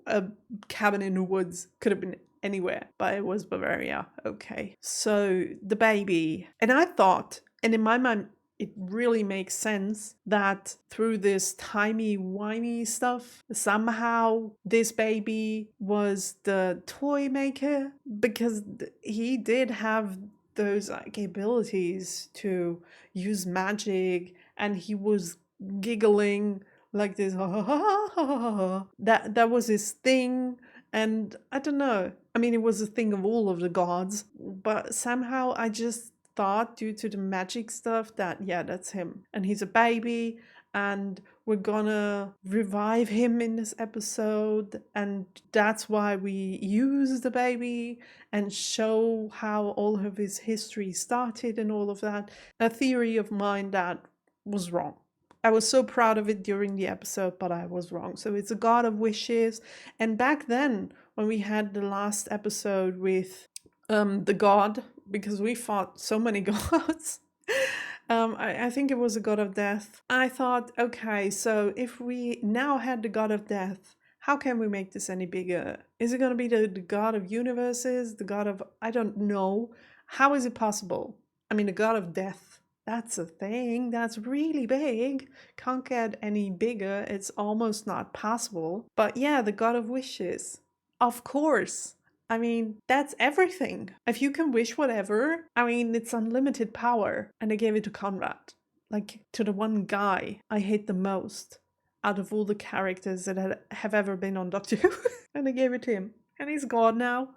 a cabin in the woods. Could have been anywhere, but it was Bavaria. Okay. So the baby. And I thought, and in my mind, it really makes sense that through this timey-wimey stuff, somehow this baby was the toy maker, because he did have those like abilities to use magic, and he was giggling like this. That was his thing. And I don't know. I mean, it was a thing of all of the gods, but somehow I just thought, due to the magic stuff, that yeah, that's him. And he's a baby, and we're gonna revive him in this episode, and that's why we use the baby and show how all of his history started and all of that. A theory of mine that was wrong. I was so proud of it during the episode, but I was wrong. So it's a god of wishes. And back then, when we had the last episode with the god, because we fought so many gods, I think it was a god of death. I thought, okay, so if we now had the god of death, how can we make this any bigger? Is it going to be the god of universes? The god of, I don't know. How is it possible? I mean, the god of death, that's a thing. That's really big. Can't get any bigger. It's almost not possible. But yeah, the god of wishes. Of course. I mean, that's everything. If you can wish whatever, I mean, it's unlimited power. And they gave it to Conrad. Like, to the one guy I hate the most out of all the characters that have ever been on Doctor Who. And they gave it to him. And he's gone now.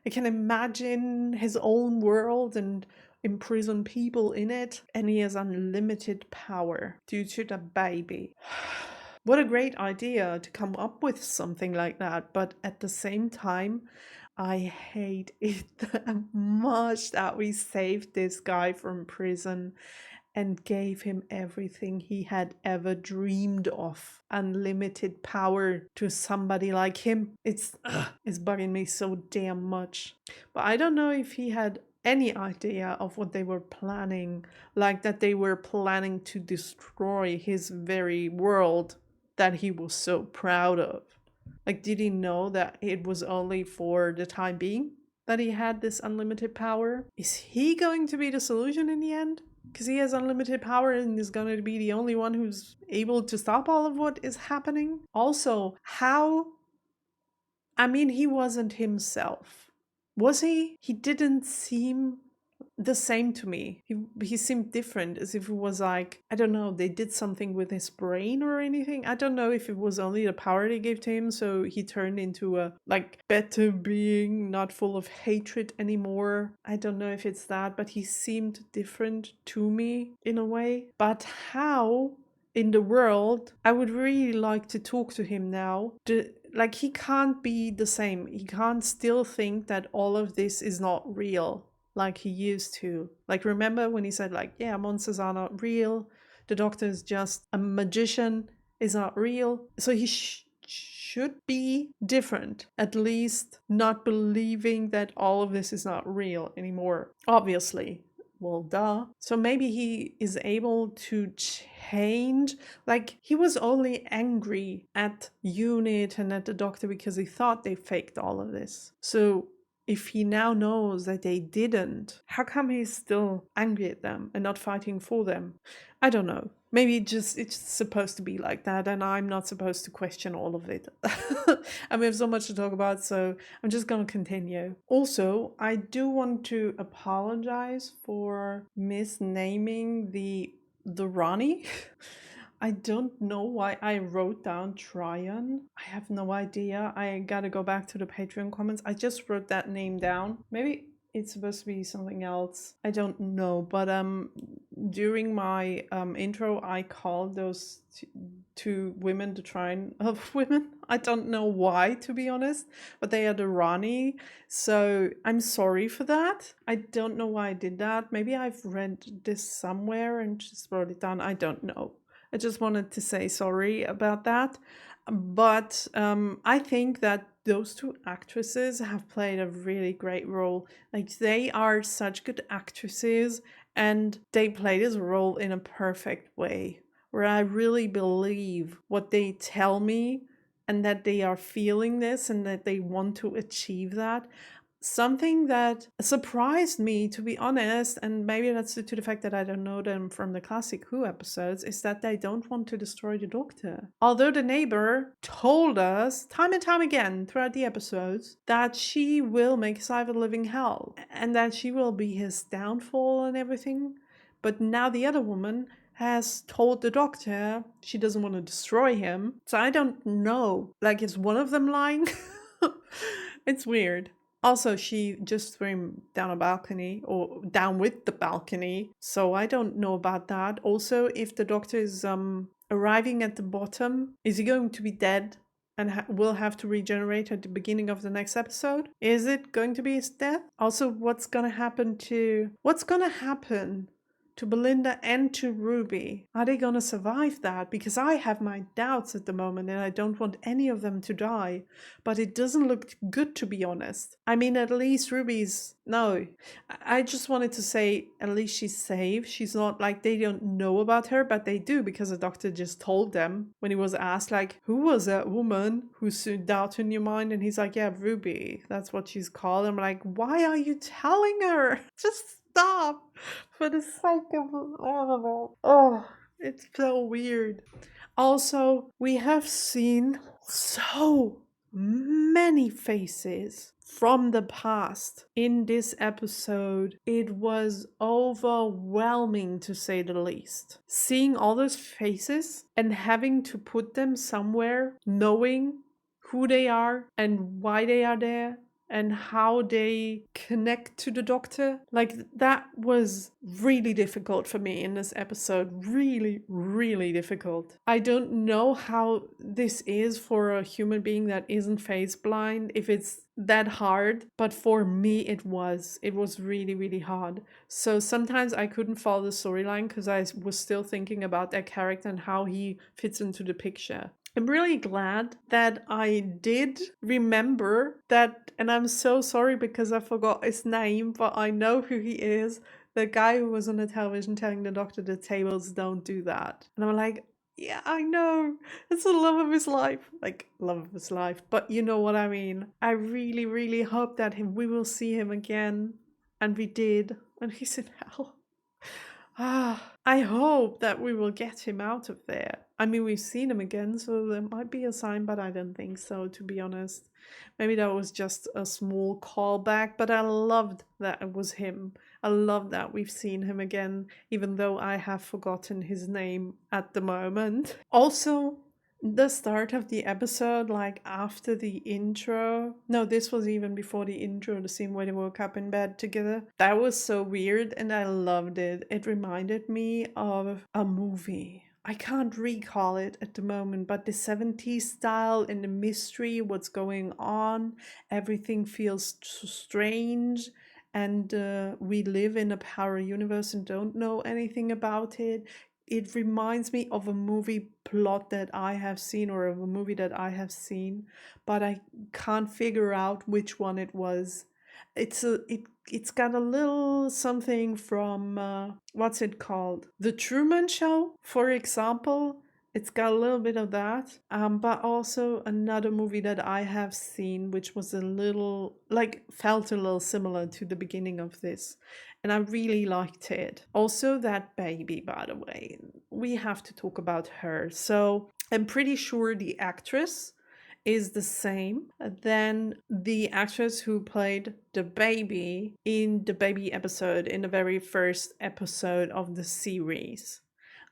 I can imagine his own world and imprison people in it. And he has unlimited power due to the baby. What a great idea to come up with something like that. But at the same time, I hate it that much that we saved this guy from prison and gave him everything he had ever dreamed of. Unlimited power to somebody like him. It's bugging me so damn much. But I don't know if he had any idea of what they were planning. Like that they were planning to destroy his very world that he was so proud of. Like, did he know that it was only for the time being that he had this unlimited power? Is he going to be the solution in the end? Because he has unlimited power and is going to be the only one who's able to stop all of what is happening. Also, how? I mean, he wasn't himself. Was he? He didn't seem the same to me. He seemed different, as if it was like, I don't know, they did something with his brain or anything. I don't know if it was only the power they gave to him, so he turned into a like better being, not full of hatred anymore. I don't know if it's that, but he seemed different to me in a way. But how in the world, I would really like to talk to him now. Like, he can't be the same. He can't still think that all of this is not real like he used to. Like, remember when he said, like, yeah, monsters are not real, the Doctor is just a magician, is not real. So he should be different, at least not believing that all of this is not real anymore, obviously. Well, duh. So maybe he is able to change. Like, he was only angry at UNIT and at the Doctor because he thought they faked all of this. So if he now knows that they didn't, how come he's still angry at them and not fighting for them? I don't know. Maybe it's supposed to be like that, and I'm not supposed to question all of it. And we have so much to talk about, so I'm just going to continue. Also, I do want to apologize for misnaming the Ronnie. I don't know why I wrote down Tryon. I have no idea. I gotta go back to the Patreon comments. I just wrote that name down. Maybe it's supposed to be something else. I don't know. But during my intro, I called those two women the Tryon of women. I don't know why, to be honest, but they are the Ronnie. So I'm sorry for that. I don't know why I did that. Maybe I've read this somewhere and just wrote it down. I don't know. I just wanted to say sorry about that. But I think that those two actresses have played a really great role. Like, they are such good actresses and they play this role in a perfect way, where I really believe what they tell me and that they are feeling this and that they want to achieve that. Something that surprised me, to be honest, and maybe that's due to the fact that I don't know them from the classic Who episodes, is that they don't want to destroy the Doctor. Although the neighbor told us time and time again throughout the episodes that she will make his life a living hell and that she will be his downfall and everything. But now the other woman has told the Doctor she doesn't want to destroy him. So I don't know. Like, is one of them lying? It's weird. Also, she just swam down a balcony or down with the balcony. So I don't know about that. Also, if the Doctor is arriving at the bottom, is he going to be dead and will have to regenerate at the beginning of the next episode? Is it going to be his death? Also, what's gonna happen to Belinda and to Ruby? Are they gonna survive that? Because I have my doubts at the moment and I don't want any of them to die. But it doesn't look good, to be honest. I mean, at least Ruby's... No. I just wanted to say, at least she's safe. She's not like they don't know about her, but they do because the Doctor just told them when he was asked, like, who was that woman who stood out in your mind? And he's like, yeah, Ruby. That's what she's called. I'm like, why are you telling her? Just stop. For the sake of... I don't know. Oh, it's so weird. Also, we have seen so many faces from the past in this episode. It was overwhelming, to say the least. Seeing all those faces and having to put them somewhere, knowing who they are and why they are there and how they connect to the Doctor. Like, that was really difficult for me in this episode. Really, really difficult. I don't know how this is for a human being that isn't face blind, if it's that hard, but for me it was really, really hard. So sometimes I couldn't follow the storyline because I was still thinking about that character and how he fits into the picture. I'm really glad that I did remember that, and I'm so sorry because I forgot his name, but I know who he is. The guy who was on the television telling the Doctor the tables don't do that. And I'm like, yeah, I know. It's the love of his life. Like, love of his life. But you know what I mean. I really, really hope that we will see him again. And we did. And he's in hell. I hope that we will get him out of there. I mean, we've seen him again, so there might be a sign, but I don't think so, to be honest. Maybe that was just a small callback, but I loved that it was him. I love that we've seen him again, even though I have forgotten his name at the moment. Also, the start of the episode, like after the intro, no, this was even before the intro, the scene where they woke up in bed together. That was so weird and I loved it. It reminded me of a movie. I can't recall it at the moment, but the 70s style and the mystery, what's going on, everything feels strange. And we live in a parallel universe and don't know anything about it. It reminds me of a movie plot that I have seen, or of a movie that I have seen, but I can't figure out which one it was. It's got a little something from what's it called? The Truman Show, for example. It's got a little bit of that, but also another movie that I have seen, which was a little, like, felt a little similar to the beginning of this. And I really liked it. Also, that baby, by the way, we have to talk about her. So I'm pretty sure the actress is the same than the actress who played the baby in the baby episode, in the very first episode of the series.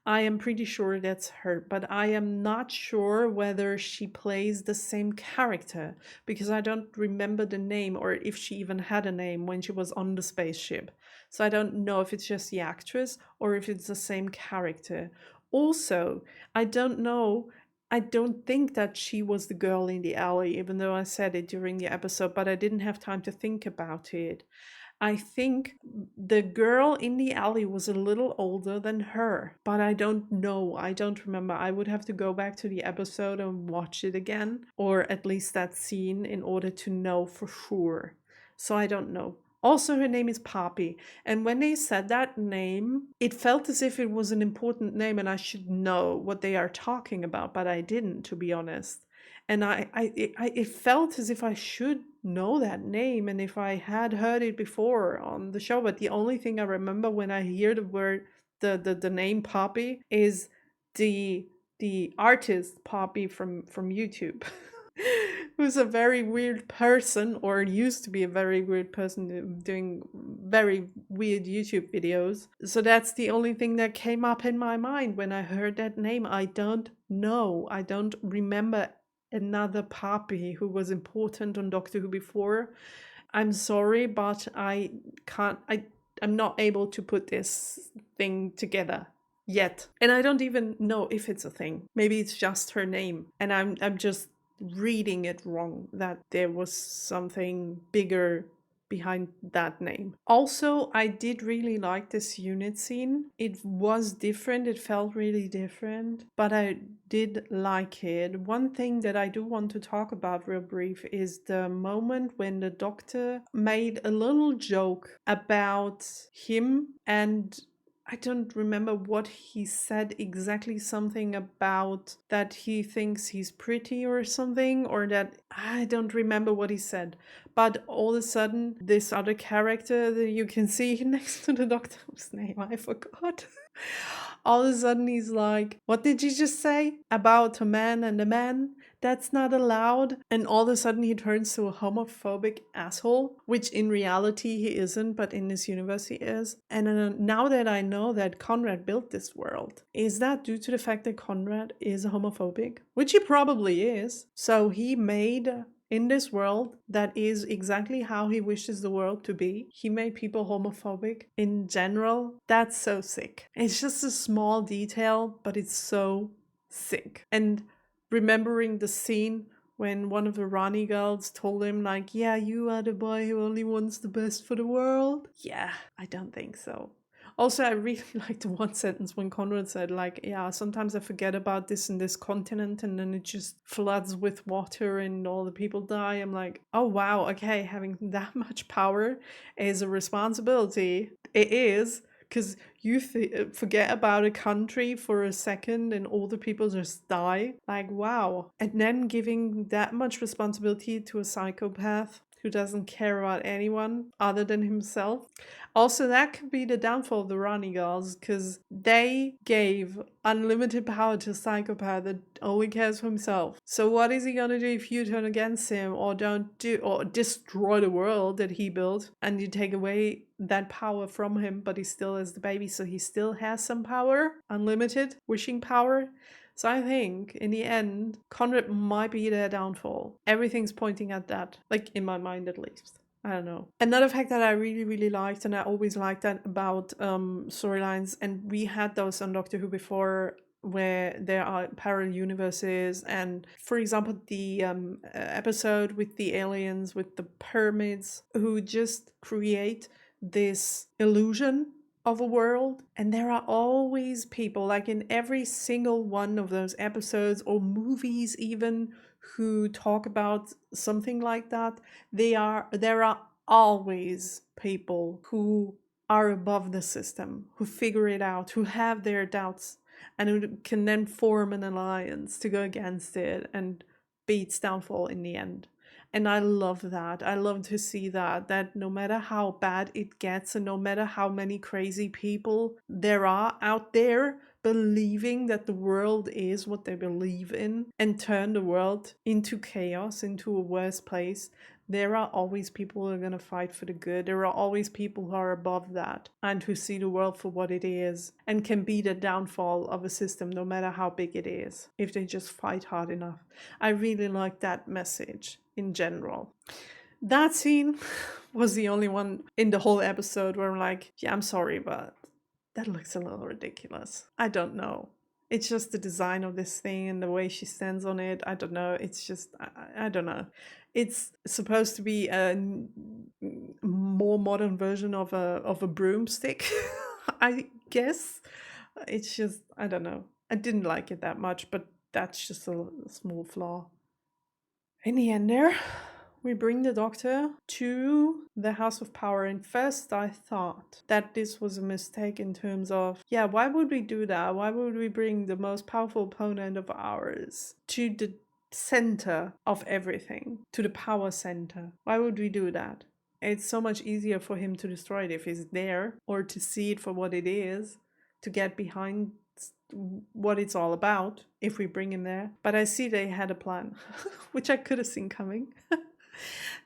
I am pretty sure that's her, but I am not sure whether she plays the same character because I don't remember the name or if she even had a name when she was on the spaceship. So I don't know if it's just the actress or if it's the same character. Also, I don't know. I don't think that she was the girl in the alley, even though I said it during the episode, but I didn't have time to think about it. I think the girl in the alley was a little older than her, but I don't know. I don't remember. I would have to go back to the episode and watch it again, or at least that scene, in order to know for sure. So I don't know. Also, her name is Poppy. And when they said that name, it felt as if it was an important name and I should know what they are talking about, but I didn't, to be honest. And it felt as if I should know that name and if I had heard it before on the show. But the only thing I remember when I hear the word, the name Poppy, is the artist Poppy from YouTube. Who's a very weird person, or used to be a very weird person doing very weird YouTube videos. So that's the only thing that came up in my mind when I heard that name. I don't know. I don't remember another Poppy who was important on Doctor Who before. I'm sorry, but I can't, I'm not able to put this thing together yet. And I don't even know if it's a thing. Maybe it's just her name. And I'm just reading it wrong, that there was something bigger behind that name. Also, I did really like this unit scene. It was different, it felt really different, but I did like it. One thing that I do want to talk about real brief is the moment when the doctor made a little joke about him, and I don't remember what he said exactly, something about that he thinks he's pretty or something, or that I don't remember what he said. But all of a sudden, this other character that you can see next to the doctor, whose name I forgot, all of a sudden he's like, what did you just say about a man and a man? That's not allowed. And all of a sudden he turns to a homophobic asshole, which in reality he isn't, but in this universe he is. And now that I know that Conrad built this world, is that due to the fact that Conrad is homophobic? Which he probably is. So he made in this world that is exactly how he wishes the world to be. He made people homophobic in general. That's so sick. It's just a small detail, but it's so sick. And remembering the scene when one of the Rani girls told him, like, yeah, you are the boy who only wants the best for the world. Yeah, I don't think so. Also, I really liked the one sentence when Conrad said, like, yeah, sometimes I forget about this in this continent and then it just floods with water and all the people die. I'm like, oh, wow, okay, having that much power is a responsibility. It is, because you forget about a country for a second and all the people just die. Like, wow. And then giving that much responsibility to a psychopath who doesn't care about anyone other than himself. Also, that could be the downfall of the Rani girls, because they gave unlimited power to a psychopath that only cares for himself. So what is he gonna do if you turn against him or don't do, or destroy the world that he built, and you take away that power from him, but he still is the baby, so he still has some power, unlimited wishing power. So I think, in the end, Conrad might be their downfall. Everything's pointing at that, like in my mind at least. I don't know. Another fact that I really, really liked, and I always liked that about storylines, and we had those on Doctor Who before, where there are parallel universes, and for example, the episode with the aliens, with the pyramids, who just create this illusion of a world, and there are always people, like in every single one of those episodes or movies even, who talk about something like that. There are always people who are above the system, who figure it out, who have their doubts, and who can then form an alliance to go against it and beat its downfall in the end. And I love that. I love to see that no matter how bad it gets and no matter how many crazy people there are out there believing that the world is what they believe in and turn the world into chaos, into a worse place, there are always people who are going to fight for the good. There are always people who are above that and who see the world for what it is and can be the downfall of a system no matter how big it is, if they just fight hard enough. I really like that message in general. That scene was the only one in the whole episode where I'm like, yeah, I'm sorry, but that looks a little ridiculous. I don't know. It's just the design of this thing and the way she stands on it. I don't know. It's just, I don't know. It's supposed to be a more modern version of a broomstick, I guess. It's just, I don't know. I didn't like it that much, but that's just a small flaw. In the end there, we bring the Doctor to the House of Power, and first I thought that this was a mistake in terms of, yeah, why would we do that? Why would we bring the most powerful opponent of ours to the center of everything, to the power center? Why would we do that? It's so much easier for him to destroy it if he's there, or to see it for what it is, to get behind what it's all about if we bring him there. But I see they had a plan, which I could have seen coming.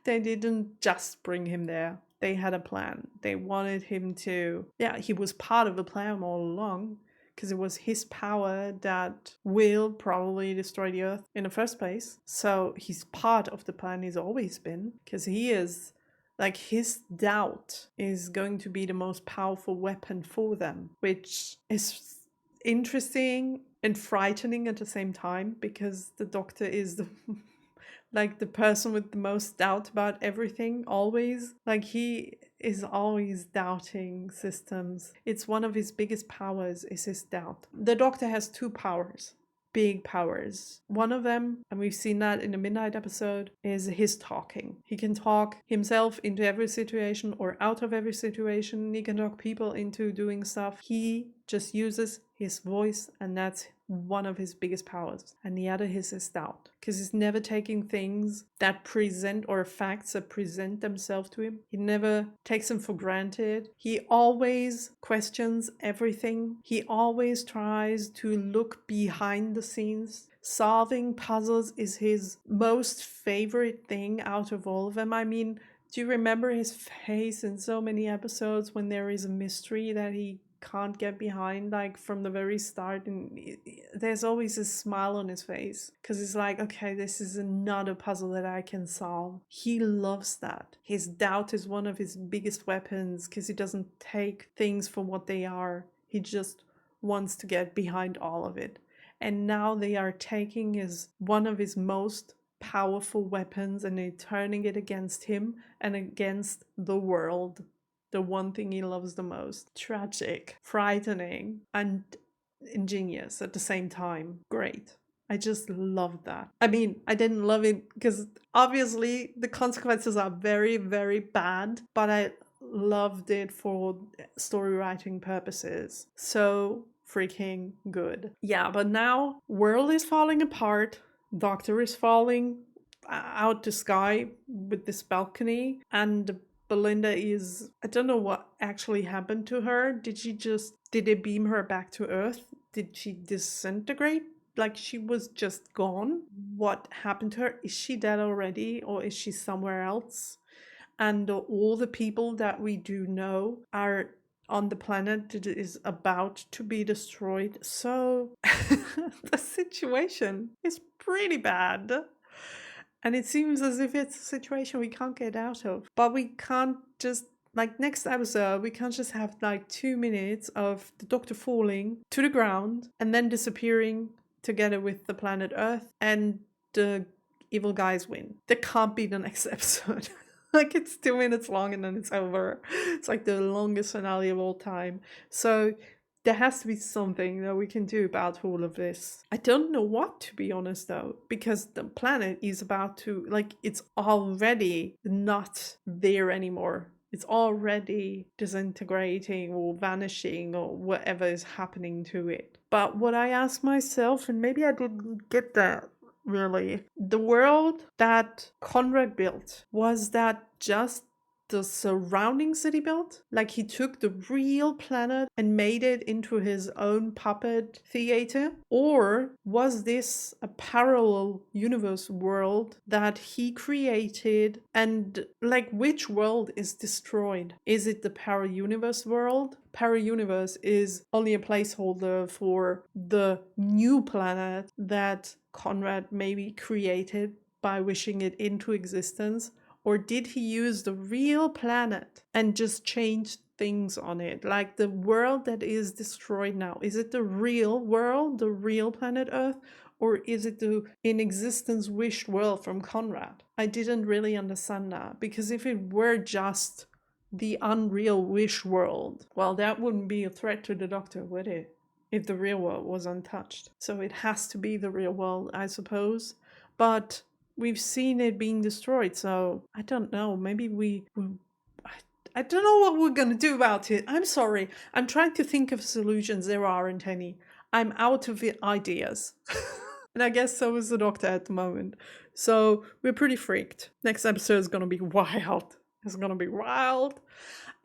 They didn't just bring him there. They had a plan. They wanted him to, yeah, he was part of the plan all along, because it was his power that will probably destroy the Earth in the first place. So he's part of the plan, he's always been, because he is Like his doubt is going to be the most powerful weapon for them, which is interesting and frightening at the same time, because the Doctor is the like the person with the most doubt about everything always. Like he is always doubting systems. It's one of his biggest powers is his doubt. The Doctor has two powers, big powers. One of them, and we've seen that in the Midnight episode, is his talking. He can talk himself into every situation or out of every situation. He can talk people into doing stuff. He just uses his voice, and that's one of his biggest powers. And the other is his doubt, because he's never taking things that present, or facts that present themselves to him. He never takes them for granted. He always questions everything. He always tries to look behind the scenes. Solving puzzles is his most favorite thing out of all of them. I mean, do you remember his face in so many episodes when there is a mystery that he can't get behind, like from the very start, and there's always a smile on his face because it's like, okay, this is another puzzle that I can solve. He loves that. His doubt is one of his biggest weapons because he doesn't take things for what they are. He just wants to get behind all of it. And now they are taking one of his most powerful weapons and they're turning it against him and against the world. The one thing he loves the most. Tragic, frightening, and ingenious at the same time. Great. I just love that. I mean, I didn't love it because obviously the consequences are very, very bad, but I loved it for story writing purposes. So freaking good. Yeah, but now world is falling apart. Doctor is falling out the sky with this balcony, and Belinda is, I don't know what actually happened to her. Did they beam her back to Earth? Did she disintegrate? Like she was just gone? What happened to her? Is she dead already, or is she somewhere else? And all the people that we do know are on the planet that is about to be destroyed. So the situation is pretty bad. And it seems as if it's a situation we can't get out of. But we can't just, like next episode, we can't just have like 2 minutes of the Doctor falling to the ground and then disappearing together with the planet Earth and the evil guys win. That can't be the next episode. Like it's 2 minutes long and then it's over. It's like the longest finale of all time. So there has to be something that we can do about all of this. I don't know what, to be honest, though, because the planet is about to, like, it's already not there anymore. It's already disintegrating or vanishing or whatever is happening to it. But what I ask myself, and maybe I didn't get that really, the world that Conrad built, was that just the surrounding city built? Like he took the real planet and made it into his own puppet theater? Or was this a parallel universe world that he created? And like, which world is destroyed? Is it the para-universe world? Para-universe is only a placeholder for the new planet that Conrad maybe created by wishing it into existence. Or did he use the real planet and just change things on it? Like the world that is destroyed now, is it the real world, the real planet Earth? Or is it the in existence wished world from Conrad? I didn't really understand that, because if it were just the unreal wish world, well, that wouldn't be a threat to the Doctor, would it? If the real world was untouched. So it has to be the real world, I suppose. But we've seen it being destroyed, so I don't know. Maybe I don't know what we're gonna do about it. I'm sorry. I'm trying to think of solutions. There aren't any. I'm out of ideas. And I guess so is the Doctor at the moment. So we're pretty freaked. Next episode is gonna be wild. It's gonna be wild.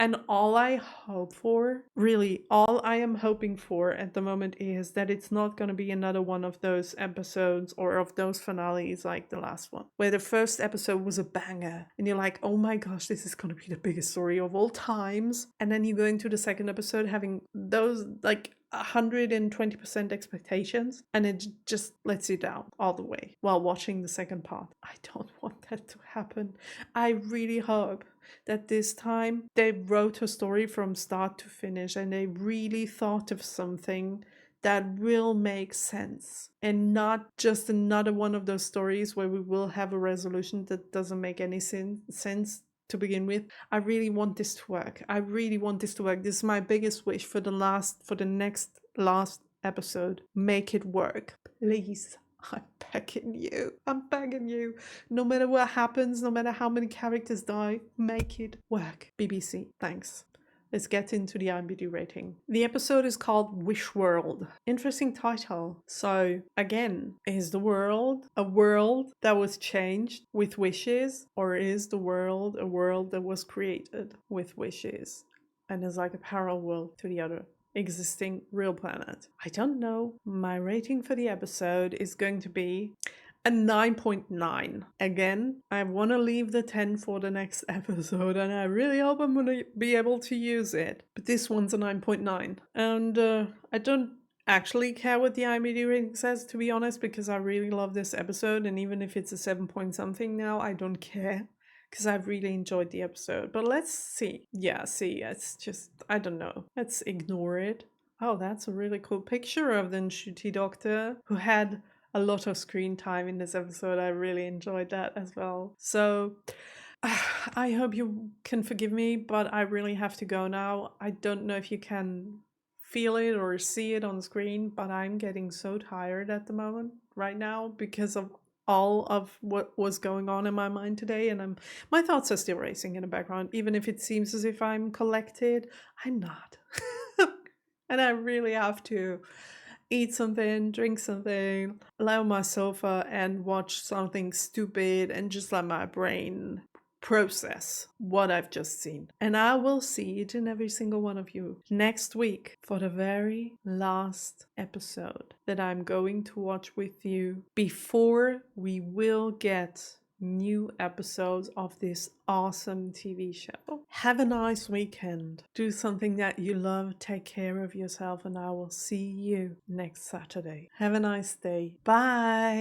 And all I hope for, really, all I am hoping for at the moment is that it's not going to be another one of those episodes or of those finales like the last one, where the first episode was a banger and you're like, oh my gosh, this is going to be the biggest story of all times. And then you go into the second episode having those, like, 120% expectations, and it just lets you down all the way while watching the second part. I don't want that to happen. I really hope that this time they wrote a story from start to finish and they really thought of something that will make sense and not just another one of those stories where we will have a resolution that doesn't make any sense to begin with. I really want this to work. I really want this to work. This is my biggest wish for the next last episode. Make it work, please. I'm begging you. I'm begging you. No matter what happens, no matter how many characters die, make it work. BBC, thanks. Let's get into the IMDb rating. The episode is called Wish World. Interesting title. So, again, is the world a world that was changed with wishes? Or is the world a world that was created with wishes? And is like a parallel world to the other existing real planet? I don't know. My rating for the episode is going to be a 9.9. Again, I want to leave the 10 for the next episode, and I really hope I'm going to be able to use it. But this one's a 9.9. And I don't actually care what the IMDb rating says, to be honest, because I really love this episode, and even if it's a 7 point something now, I don't care. Because I've really enjoyed the episode. But let's see. Yeah, see, it's just, I don't know. Let's ignore it. Oh, that's a really cool picture of the Ncuti Doctor, who had a lot of screen time in this episode. I really enjoyed that as well. So I hope you can forgive me, but I really have to go now. I don't know if you can feel it or see it on screen, but I'm getting so tired at the moment right now because of all of what was going on in my mind today, and my thoughts are still racing in the background. Even if it seems as if I'm collected, I'm not. And I really have to eat something, drink something, lie on my sofa and watch something stupid and just let my brain process what I've just seen. And I will see each and every single one of you next week for the very last episode that I'm going to watch with you before we will get new episodes of this awesome TV show. Have a nice weekend. Do something that you love. Take care of yourself, and I will see you next Saturday. Have a nice day. Bye.